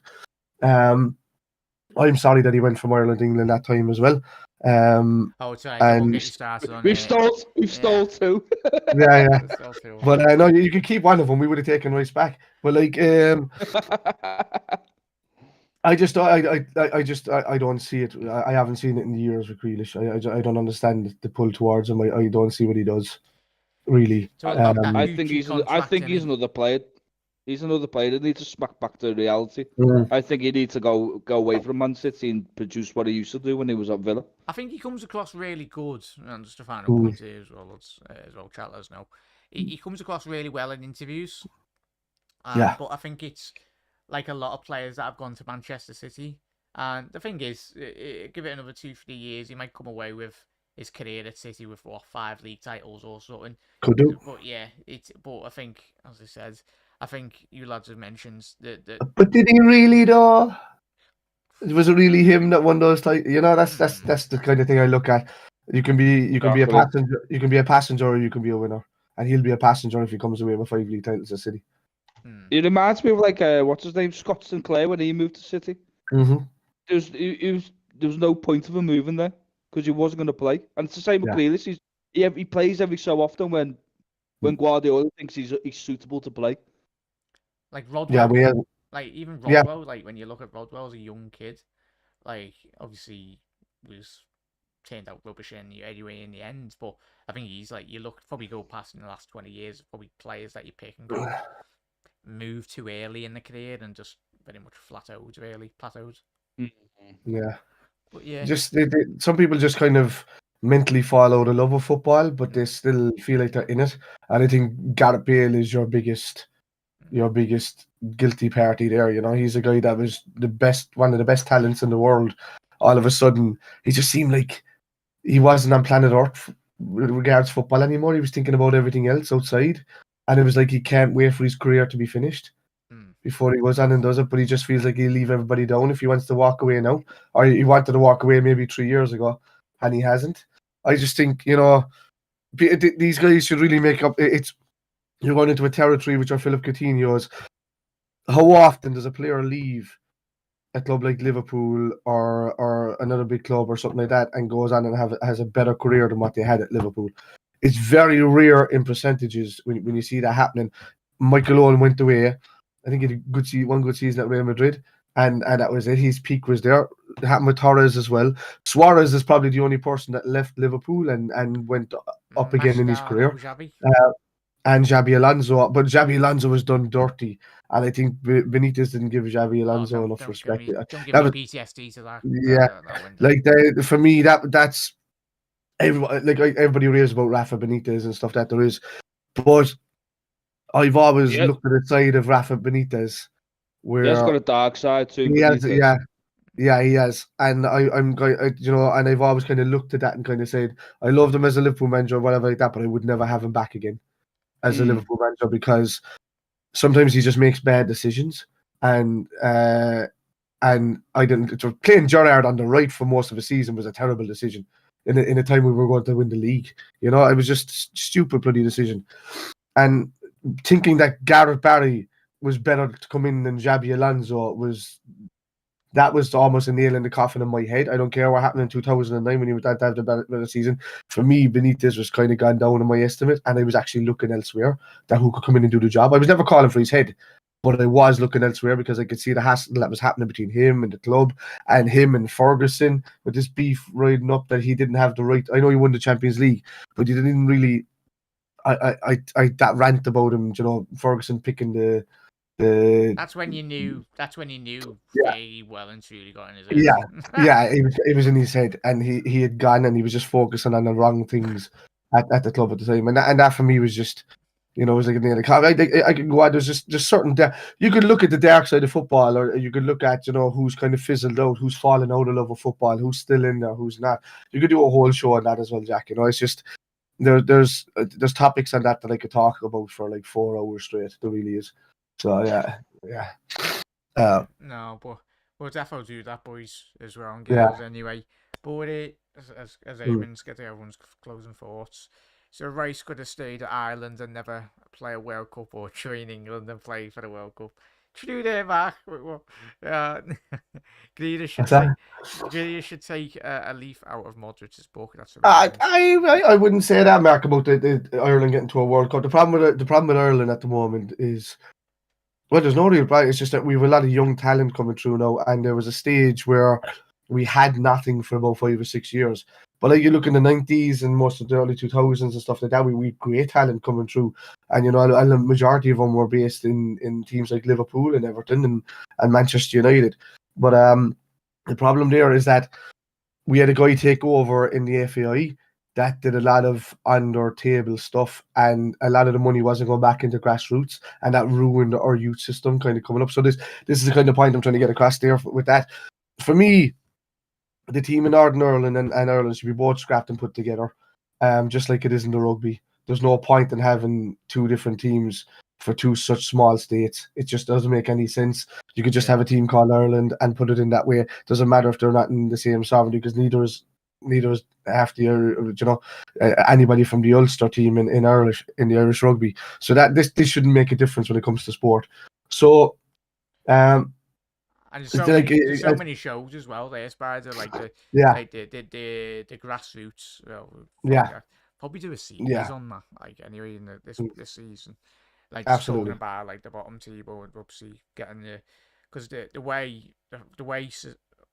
I'm sorry that he went from Ireland to England that time as well. Sorry, I won't get you started on We've stole two. Yeah. Stole two. But no, you could keep one of them. We would have taken Rice back. But like, I don't see it. I haven't seen it in years with Grealish. I don't understand the pull towards him. I don't see what he does, really. So I think he's another player. He's another player that needs to smack back to reality. I think he needs to go away from Man City and produce what he used to do when he was at Villa. I think he comes across really good, and just to find a point here as well, chat let us know. He comes across really well in interviews. Yeah. But I think it's like a lot of players that have gone to Manchester City. And the thing is, give it another 2-3 years, he might come away with his career at City with 5 league titles or something. Could do. But yeah, but I think, as I said, I think you lads have mentioned that. But did he really though? Was it really him that won those titles? You know, that's the kind of thing I look at. You can be a passenger. You can be a passenger, or you can be a winner. And he'll be a passenger if he comes away with 5 league titles at City. It reminds me of like what's his name, Scott Sinclair, when he moved to City. Mm-hmm. There was no point of him moving there because he wasn't going to play. And it's the same with Grealish. He plays every so often when Guardiola thinks he's suitable to play. Like Rodwell. Yeah, like even Rodwell. Like when you look at Rodwell as a young kid, like obviously was turned out rubbish anyway in the end. But I think he's like, you look probably go past in the last 20 years, probably players that you pick and go move too early in the career and just very much plateaued. Yeah. But yeah, just some people just kind of mentally fall out of love with football, but they still feel like they're in it. And I think Gareth Bale is your biggest guilty party there. You know, he's a guy that was one of the best talents in the world. All of a sudden, he just seemed like he wasn't on planet Earth with regards to football anymore. He was thinking about everything else outside, and it was like he can't wait for his career to be finished before he goes on and does it. But he just feels like he'll leave everybody down if he wants to walk away now, or he wanted to walk away maybe 3 years ago, and he hasn't. I just think these guys should really make up. It's you're going into a territory which are Philip Coutinho's. How often does a player leave a club like Liverpool or another big club or something like that and goes on and has a better career than what they had at Liverpool? It's very rare in percentages when you see that happening. Michael Owen went away. I think he had one good season at Real Madrid, and that was it. His peak was there. It happened with Torres as well. Suarez is probably the only person that left Liverpool and went up again in his career. And Xabi Alonso, but Xabi Alonso was done dirty, and I think Benitez didn't give Xabi Alonso enough respect. Don't give me PTSD to that. Yeah, for me that's everybody raves about Rafa Benitez and stuff that there is, but I've always looked at the side of Rafa Benitez where he has got a dark side too. He has, he has, and I'm going, and I've always kind of looked at that and kind of said I loved him as a Liverpool manager or whatever like that, but I would never have him back again as a Liverpool manager because sometimes he just makes bad decisions, and I didn't. Playing Gerrard on the right for most of the season was a terrible decision. In a time we were going to win the league, it was just stupid bloody decision, and thinking that Gareth Barry was better to come in than Xabi Alonso was almost a nail in the coffin in my head. I don't care what happened in 2009 when he was at the better season. For me, Benitez was kind of gone down in my estimate, and I was actually looking elsewhere that who could come in and do the job. I was never calling for his head, but I was looking elsewhere because I could see the hassle that was happening between him and the club and him and Ferguson with this beef riding up that he didn't have the right. I know he won the Champions League, but he didn't really. I that rant about him, Ferguson picking the. That's when you knew very well and truly got in his head. Yeah, it was in his head, and he had gone and he was just focusing on the wrong things at the club at the time, and that for me was just, it was like a nail. I could go on. There's just certain you could look at the dark side of football, or you could look at who's kind of fizzled out, who's fallen out of love with football, who's still in there, who's not. You could do a whole show on that as well, Jack. It's just there's topics on that I could talk about for like 4 hours straight. There really is. So yeah. No, but we'll definitely do that, boys, as well, and girls anyway. But as Eamon's getting everyone's closing thoughts. So Rice could have stayed at Ireland and never play a World Cup, or join England and play for the World Cup. True there, Mark. Grealish should take a leaf out of Modric's book. That's I wouldn't say that, Mark, about the Ireland getting to a World Cup. The problem with Ireland at the moment is, well, there's no real problem. It's just that we have a lot of young talent coming through now, and there was a stage where we had nothing for about 5 or 6 years. But like you look in the 90s and most of the early 2000s and stuff like that, we had great talent coming through, and the majority of them were based in teams like Liverpool and Everton and Manchester United. But the problem there is that we had a guy take over in the FAI that did a lot of under-table stuff, and a lot of the money wasn't going back into grassroots, and that ruined our youth system kind of coming up. So this is the kind of point I'm trying to get across there with that. For me, the team in Northern Ireland and Ireland should be both scrapped and put together, just like it is in the rugby. There's no point in having two different teams for two such small states. It just doesn't make any sense. You could just have a team called Ireland and put it in that way. Doesn't matter if they're not in the same sovereignty, because neither is half the anybody from the Ulster team in the Irish rugby. So that this shouldn't make a difference when it comes to sport. So and there's so many shows as well. There, Spider, like the grassroots. Probably do a series on that. Like anyway, in this season, like just talking about like the bottom team or obviously getting because the way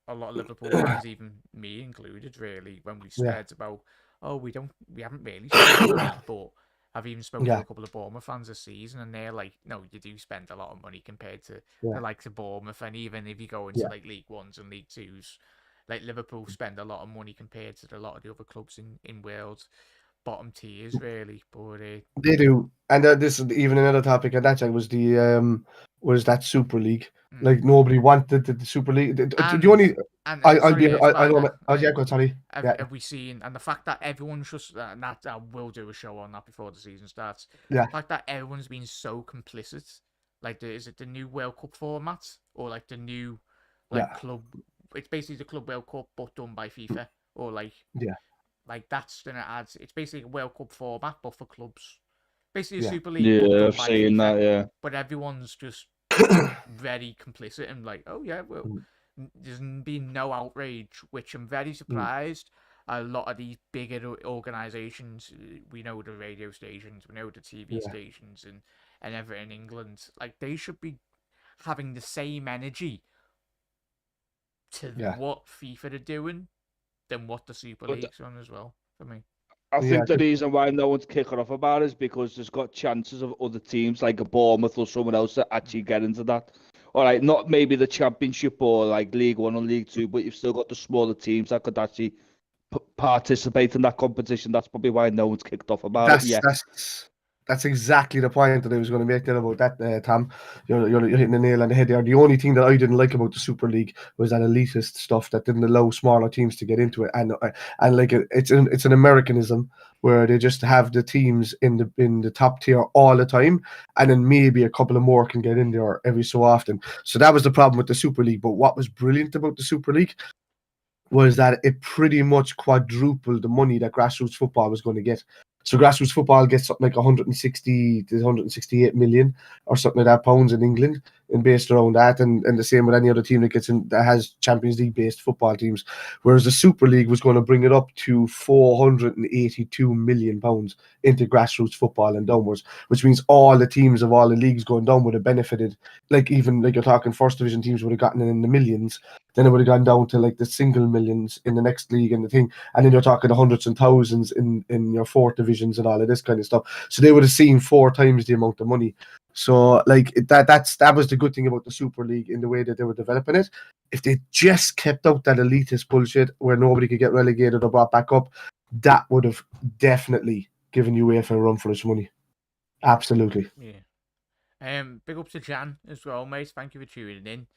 a lot of Liverpool fans, even me included, really, when we said about we haven't really spent money, but I've even spoken to a couple of Bournemouth fans this season, and they're like, no, you do spend a lot of money compared to the likes of Bournemouth, and even if you go into like League Ones and League Twos, like Liverpool spend a lot of money compared to a lot of the other clubs in Wales. Bottom tiers, really, but they do. And this is even another topic, and that was the was that Super League. Mm. Like nobody wanted the Super League. The And only I'll sorry, be to I don't partner, oh yeah, go on, sorry. Yeah, have we seen, and the fact that everyone's just, and that I will do a show on that before the season starts. yeah, The fact that everyone's been so complicit, like is it the new World Cup format or like the new like yeah, club? It's basically the Club World Cup but done by FIFA, or yeah, like that's gonna add. It's basically a World Cup format but for clubs. Basically a yeah, Super League but Yeah, done I've by seen FIFA. that. Yeah. But everyone's just very complicit and like, oh yeah, well, Mm, there's been no outrage, which I'm very mm, surprised. A lot of these bigger organisations, we know the radio stations, we know the TV yeah, stations, and everything in England, like they should be having the same energy to yeah, what FIFA are doing than what the Super But League's on as well. For me, I yeah. think the reason why no one's kicking off about it is because there's got chances of other teams like a Bournemouth or someone else to actually get into that. All right, not maybe the Championship or like League One or League Two, but you've still got the smaller teams that could actually participate in that competition. That's probably why no one's kicked off about it That's yet. that's that's exactly the point that I was going to make there about that, Tom. You're hitting the nail on the head there. The only thing that I didn't like about the Super League was that elitist stuff that didn't allow smaller teams to get into it, and like it's an Americanism where they just have the teams in the top tier all the time, and then maybe a couple of more can get in there every so often. So that was the problem with the Super League. But what was brilliant about the Super League was that it pretty much quadrupled the money that grassroots football was going to get. So grassroots football gets something like 160 to 168 million or something like that pounds in England, and based around that, and the same with any other team that gets in that has Champions League based football teams. Whereas the Super League was going to bring it up to 482 million pounds into grassroots football and downwards, which means all the teams of all the leagues going down would have benefited. Like even like you're talking first division teams would have gotten in the millions, then it would have gone down to like the single millions in the next league and the thing. And then you're talking the hundreds and thousands in your fourth divisions and all of this kind of stuff. So they would have seen 4 times the amount of money. So like that was the good thing about the Super League in the way that they were developing it. If they just kept out that elitist bullshit where nobody could get relegated or brought back up, that would have definitely given UEFA a run for its money. Absolutely. yeah. Big up to Jan as well, mate. Thank you for tuning in,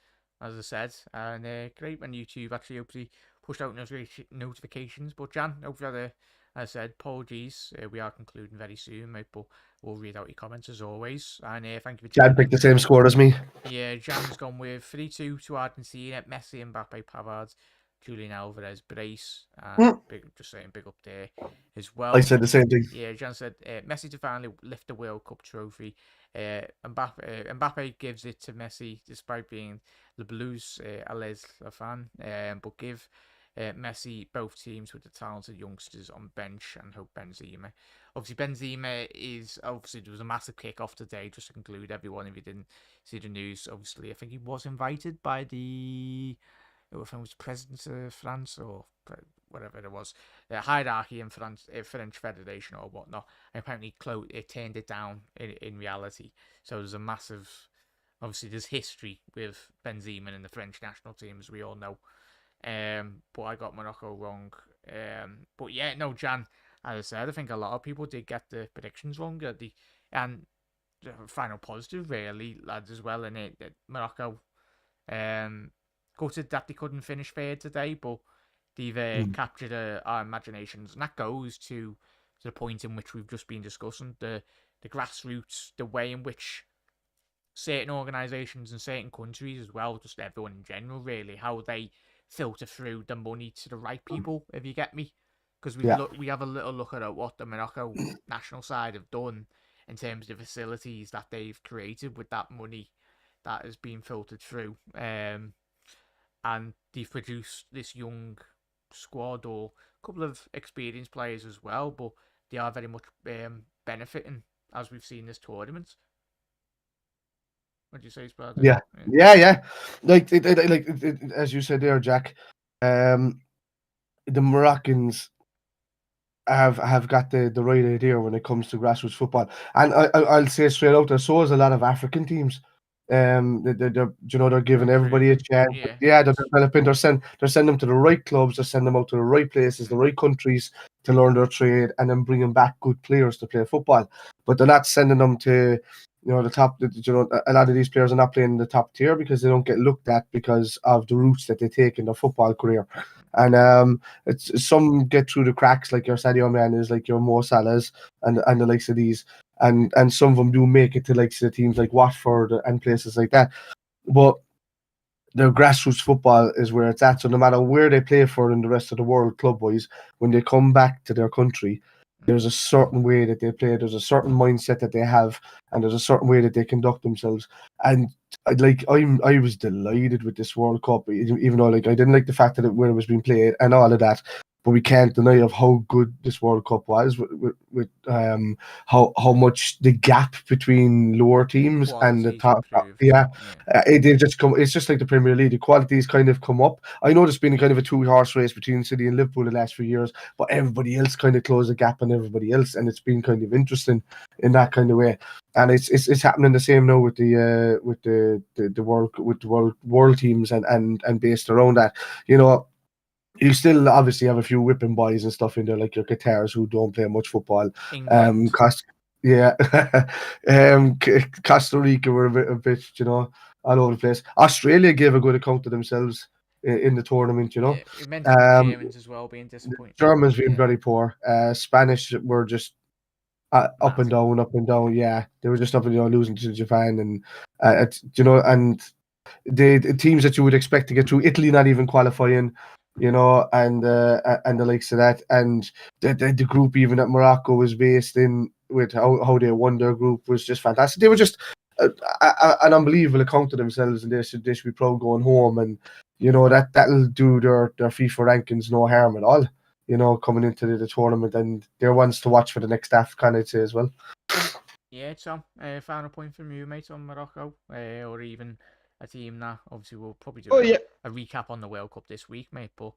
as I said. And great when YouTube actually hopefully pushed out notifications. But Jan, hope you had as I said, apologies. We are concluding very soon, mate. But we'll read out your comments as always. And thank you for Chad tuning picked in. the same score as me. Yeah, Jan's gone with 3-2 to Argentina. Messi, Mbappe, Pavard, Julian Alvarez, Brace. Mm. Just saying, big up there as I well. said the same thing. Yeah, Jan said Messi to finally lift the World Cup trophy. Mbappe gives it to Messi despite being the Blues Alès fan, but give Messi both teams with the talented youngsters on bench and hope Benzema. Obviously, Benzema is there was a massive kick-off today. Just to conclude, everyone, if you didn't see the news, obviously, I think he was invited by the I think it was president of France or whatever it was, hierarchy in France, French Federation or whatnot. And apparently, it turned it down in reality. So there's a massive, obviously, there's history with Benzema and the French national team, as we all know. But I got Morocco wrong. But yeah, no, Jan, as I said, I think a lot of people did get the predictions wrong. And the final positive, really, lads, as well, in it. Morocco, gutted that they couldn't finish third today, but they've captured our imaginations, and that goes to the point in which we've just been discussing the grassroots, the way in which certain organisations and certain countries as well, just everyone in general, really, how they filter through the money to the right people, if you get me. Because we have a little look at what the Morocco national side have done in terms of the facilities that they've created with that money that has been filtered through. And they've produced this young squad or a couple of experienced players as well, but they are very much benefiting as we've seen this tournament. What do you say, Sparta? Yeah. Like as you said there, Jack. The Moroccans have got the right idea when it comes to grassroots football, and I'll say straight out there, so is a lot of African teams. They're giving everybody a chance. Yeah, They're developing. They're sending them to the right clubs. They're sending them out to the right places, the right countries to learn their trade, and then bringing back good players to play football. But they're not sending them to a lot of these players are not playing in the top tier because they don't get looked at because of the routes that they take in their football career. And it's some get through the cracks, like your Sadio Mane's, like your Mo Salah's, and the likes of these, and some of them do make it to like the teams like Watford and places like that. But their grassroots football is where it's at. So no matter where they play for in the rest of the world, club wise, when they come back to their country, there's a certain way that they play. There's a certain mindset that they have, and there's a certain way that they conduct themselves. And I was delighted with this World Cup, even though like I didn't like the fact that where it was being played and all of that. But we can't deny of how good this World Cup was with how much the gap between lower teams and the Quality's top. improved. Yeah, Yeah. they've just come. It's just like the Premier League. The quality's kind of come up. I know there's been kind of a two-horse race between City and Liverpool the last few years, but everybody else kind of closed the gap on everybody else, and it's been kind of interesting in that kind of way. And it's happening the same now with the world teams and based around that. You still obviously have a few whipping boys and stuff in there, like your Qatars who don't play much football. England. Yeah, Costa Rica were a bit, all over the place. Australia gave a good account of themselves in the tournament. Yeah, you mentioned the Um, Germans as well being disappointing. Germans being Yeah. very poor. Spanish were just up and down, up and down. Yeah, they were just up and down, losing to Japan, and and the teams that you would expect to get through. Italy not even qualifying, and the likes of that, and the group even that Morocco was based in with how they won their group was just fantastic. They were just an unbelievable account of themselves, and they should be proud going home, and that'll do their FIFA rankings no harm at all. Coming into the tournament, and they're ones to watch for the next AFCON, I'd say as well. Yeah, Tom. Final point from you, mate, on Morocco, or even a team that obviously we'll probably do a recap on the World Cup this week, mate. But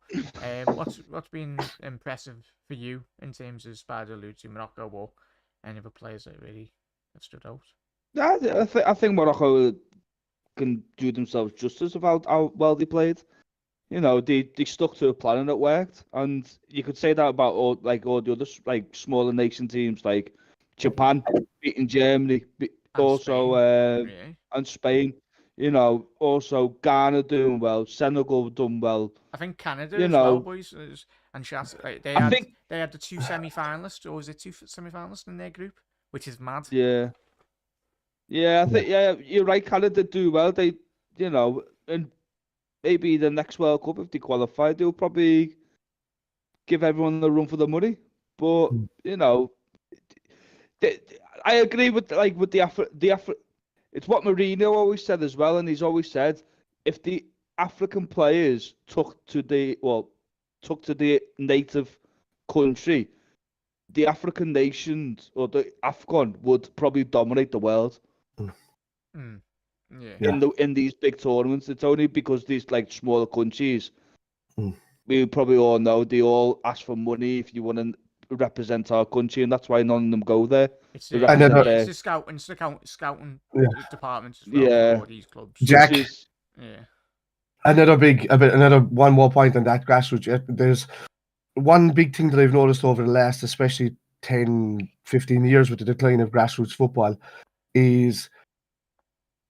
what's been impressive for you in terms of Spider Lucy, Morocco, or any other players that really have stood out? I think Morocco can do themselves justice about how well they played. They stuck to a plan and it worked. And you could say that about all the other like smaller nation teams like Japan beating Germany, also Yeah. and Spain. Also Ghana doing well, Senegal done well. I think Canada You as well, know, boys, and they I had think the two semi-finalists, or was it two semi-finalists in their group, which is mad. yeah, I think you're right. Canada do well. They, and maybe the next World Cup if they qualify, they'll probably give everyone the run for the money. But they, I agree with the It's what Mourinho always said as well, and he's always said if the African players took to the native country, the African nations or the Afcon would probably dominate the world Yeah. in these big tournaments. It's only because these like smaller countries, Mm. we probably all know they all ask for money if you want to represent our country, and that's why none of them go there. It's They the represent Another- it's their the scouting Yeah. departments as well for all these clubs. Jack, which is Yeah. another one more point on that grassroots. There's one big thing that I've noticed over the last, especially 10, 15 years with the decline of grassroots football is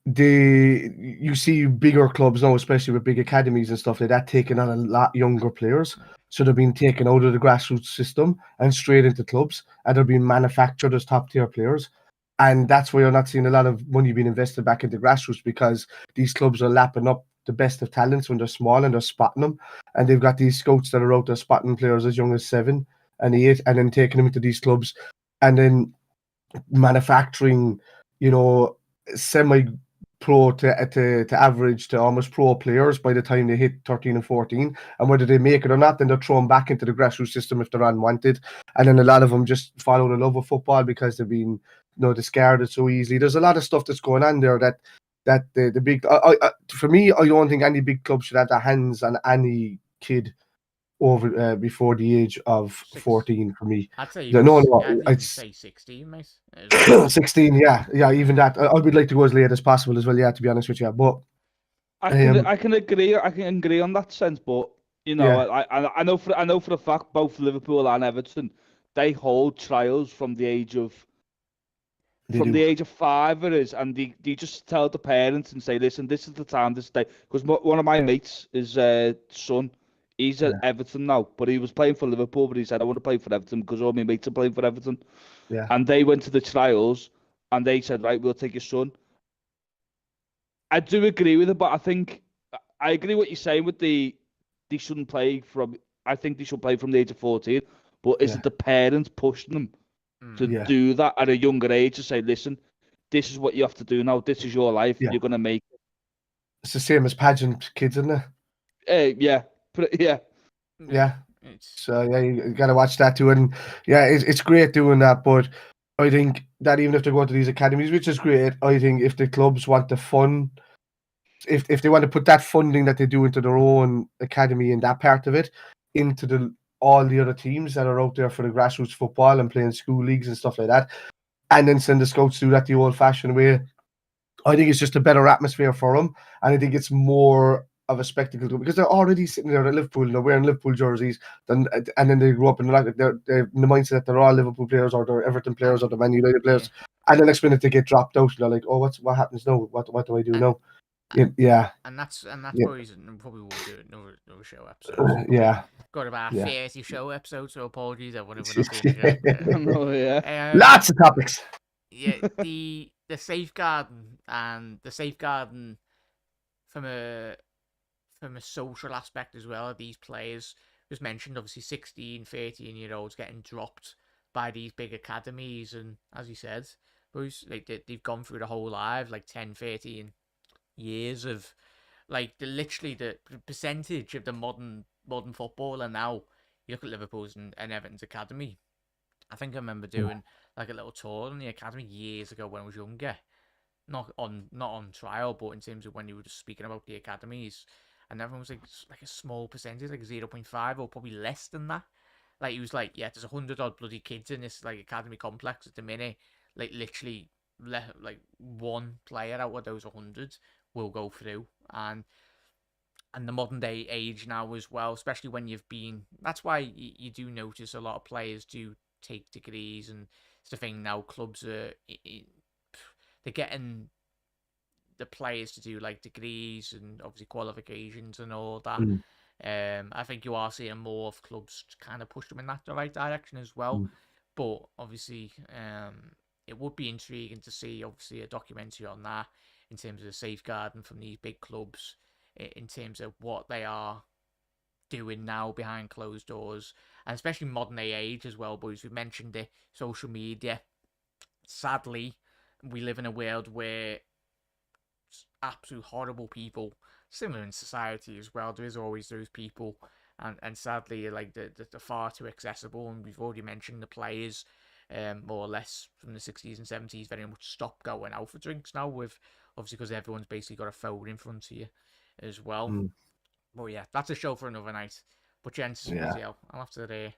you see bigger clubs now, especially with big academies and stuff like that, taking on a lot younger players. So they're being taken out of the grassroots system and straight into clubs, and they're being manufactured as top tier players. And that's why you're not seeing a lot of money being invested back into grassroots, because these clubs are lapping up the best of talents when they're small and they're spotting them. And they've got these scouts that are out there spotting players as young as 7 and 8, and then taking them into these clubs and then manufacturing, semi pro to average to almost pro players by the time they hit 13 and 14, and whether they make it or not, then they're thrown back into the grassroots system if they're unwanted. And then a lot of them just follow the love of football because they've been discarded so easily. There's a lot of stuff that's going on there that the big for me, I don't think any big club should have their hands on any kid over before the age of 14 for me. I'd say No, I'd even it's say 16, mate. as well. 16. Yeah, even that. I would like to go as late as possible as well. Yeah, to be honest with you, but I can agree on that sense, but Yeah. I know for a fact both Liverpool and Everton, they hold trials from the age of They from do. the age of 5 it is, and they just tell the parents and say, listen, this is the time, this day. Because one of my mates, his son, he's at Yeah. Everton now, but he was playing for Liverpool, but he said, I want to play for Everton because all my mates are playing for Everton. Yeah. And they went to the trials, and they said, right, we'll take your son. I do agree with it, but I agree what you're saying with they shouldn't play from. I think they should play from the age of 14. But is Yeah. it the parents pushing them to Yeah. do that at a younger age to say, listen, this is what you have to do now. This is your life. Yeah. You're gonna make It's the same as pageant kids, isn't it? it. Yeah, yeah. Yeah. It's So yeah, you gotta watch that too, and yeah, it's great doing that. But I think that even if they go to these academies, which is great, I think if the clubs want the fun, if they want to put that funding that they do into their own academy and that part of it into all the other teams that are out there for the grassroots football and playing school leagues and stuff like that, and then send the scouts to do that the old-fashioned way, I think it's just a better atmosphere for them, and I think it's more of a spectacle to them because they're already sitting there at Liverpool, wearing Liverpool jerseys, and then they grow up and they're in the mindset that they're all Liverpool players or they're Everton players or the Man United yeah. players, and the next minute they get dropped out, and they're like, oh, what happens now? What do I do And, now? Yeah, and that's yeah, boys, and probably will do another show episode. yeah, Got about yeah. 30 show episodes, so apologies, everyone, if we're not doing I know, yeah. it. Lots of topics. Yeah, the safeguarding from a social aspect as well. These players just mentioned, obviously 16, 13-year-olds getting dropped by these big academies, and as you said, Bruce, like they've gone through the whole life, like 10, 13 years of like literally the percentage of the modern footballer now. You look at Liverpool's and Everton's academy. I think I remember doing like a little tour in the academy years ago when I was younger. Not on trial, but in terms of when you were just speaking about the academies, and everyone was like a small percentage, like 0.5 or probably less than that. Like he was like, yeah, there's 100 odd bloody kids in this like academy complex at the minute. Like literally, like one player out of those 100 will go through, and the modern day age now as well, especially when you've been. That's why you do notice a lot of players do take degrees, and it's the thing now. Clubs are they're getting the players to do like degrees and obviously qualifications and all that. Mm. I think you are seeing more of clubs kind of push them in that the right direction as well. Mm. But obviously, it would be intriguing to see obviously a documentary on that in terms of safeguarding from these big clubs, in terms of what they are doing now behind closed doors, and especially modern day age as well, boys. We mentioned it, social media. Sadly, we live in a world where absolute horrible people, similar in society as well. There is always those people, and sadly, like they're far too accessible. And we've already mentioned the players, more or less from the 60s and 70s, very much stopped going out for drinks now. With obviously because everyone's basically got a phone in front of you, as well. Mm. But yeah, that's a show for another night. But gents, Yeah. bloody hell, I'll have to.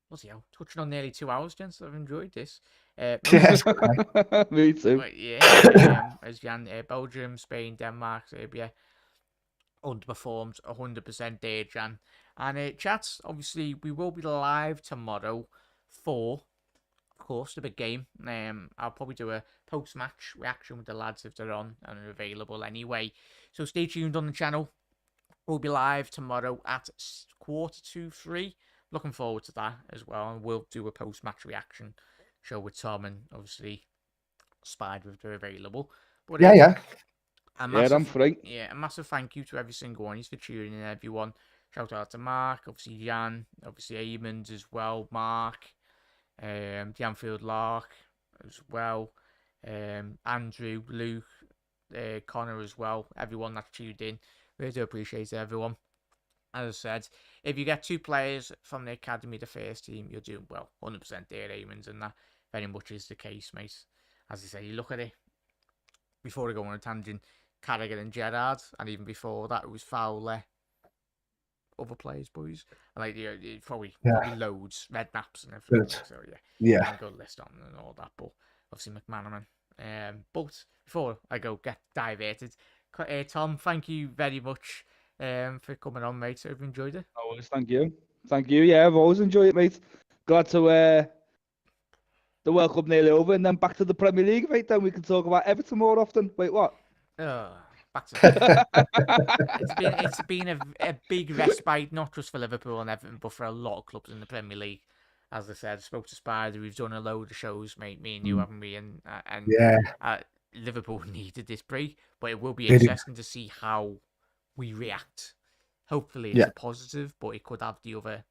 Bloody hell, touching on nearly 2 hours, gents. I've enjoyed this. Yes. Me too. But yeah, as Jan, Belgium, Spain, Denmark, Serbia underperformed 100% there, Jan. And chats, obviously, we will be live tomorrow for, of course, the big game. I'll probably do a post-match reaction with the lads if they're on and are available anyway. So stay tuned on the channel. We'll be live tomorrow at 2:45. Looking forward to that as well. And we'll do a post-match reaction show with Tom and obviously Spider if they're available. But Yeah. I'm free. a massive thank you to every single one. He's for tuning in, everyone. Shout out to Mark, obviously Jan, obviously Eamons as well, Mark, the Anfield Lark as well, Andrew, Luke, Connor as well, everyone that's tuned in. Really do appreciate it, everyone. As I said, if you get 2 players from the academy, the first team, you're doing well. 100% there, Eamons, and that very much is the case, mate. As I say, you look at it, before I go on a tangent, Carragher and Gerrard, and even before that, it was Fowler, other players, boys. Like, probably loads, Redknapp's and everything. Good. So, yeah. Yeah. I'll go list on and all that, but obviously McManaman. But before I get diverted, Tom, thank you very much for coming on, mate. I've enjoyed it. Always, thank you. Thank you. Yeah, I've always enjoyed it, mate. Glad to the World Cup nearly over, and then back to the Premier League, right? Then we can talk about Everton more often. Wait, what? Back to it's been a big respite, not just for Liverpool and Everton, but for a lot of clubs in the Premier League. As I said, I spoke to Spider. We've done a load of shows, mate. Me and you, haven't we? And Yeah, Liverpool needed this break, but it will be they did. interesting to see how we react. Hopefully, it's Yeah. a positive, but it could have the other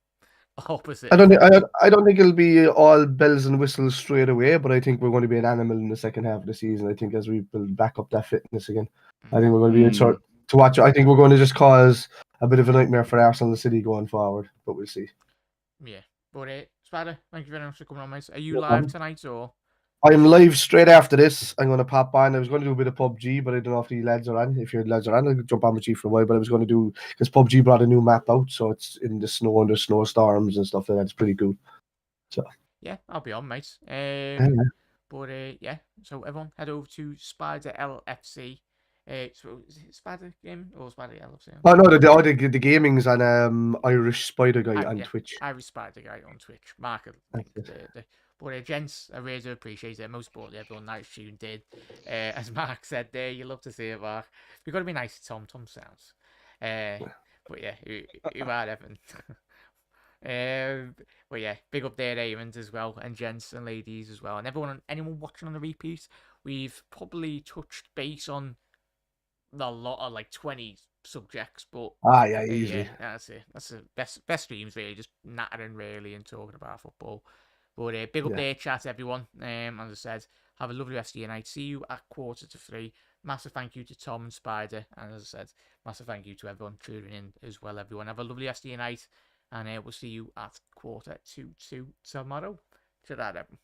opposite. I don't think I don't think it'll be all bells and whistles straight away, but I think we're going to be an animal in the second half of the season. I think as we build back up that fitness again, I think we're going to be in sort to watch. I think we're going to just cause a bit of a nightmare for Arsenal and City going forward, but we'll see. Yeah, but Spider, thank you very much for coming on, mate. Are you No live problem. tonight or? I'm live straight after this. I'm going to pop on. I was going to do a bit of PUBG, but I don't know if the lads are on. If your lads are on, I'll jump on with you for a while. But I was going to do because PUBG brought a new map out, so it's in the snow and there's snowstorms and stuff like that. It's pretty cool. So Yeah, I'll be on, mate. yeah. But yeah, so everyone head over to Spider LFC. So is it Spider Gaming or Spider LFC? Oh no, the gaming's on Irish Spider Guy on Yeah, Twitch. Irish Spider Guy on Twitch. Mark will link but gents, I really do appreciate it. Most importantly, everyone nice tuned in. As Mark said there, you love to see it, Mark. We've got to be nice to Tom. Tom sounds. But yeah, you are Evan. But yeah, big up there, Raymond as well, and gents and ladies as well, and anyone watching on the repeat. We've probably touched base on a lot of like 20 subjects, but Yeah, easily. yeah, that's it. That's the best streams really, just nattering really and talking about football. But big up there, chat everyone. As I said, have a lovely rest of your night. See you at 2:45. Massive thank you to Tom and Spider, and as I said, massive thank you to everyone tuning in as well. Everyone have a lovely rest of your night, and we'll see you at 1:45 tomorrow. To that, everyone.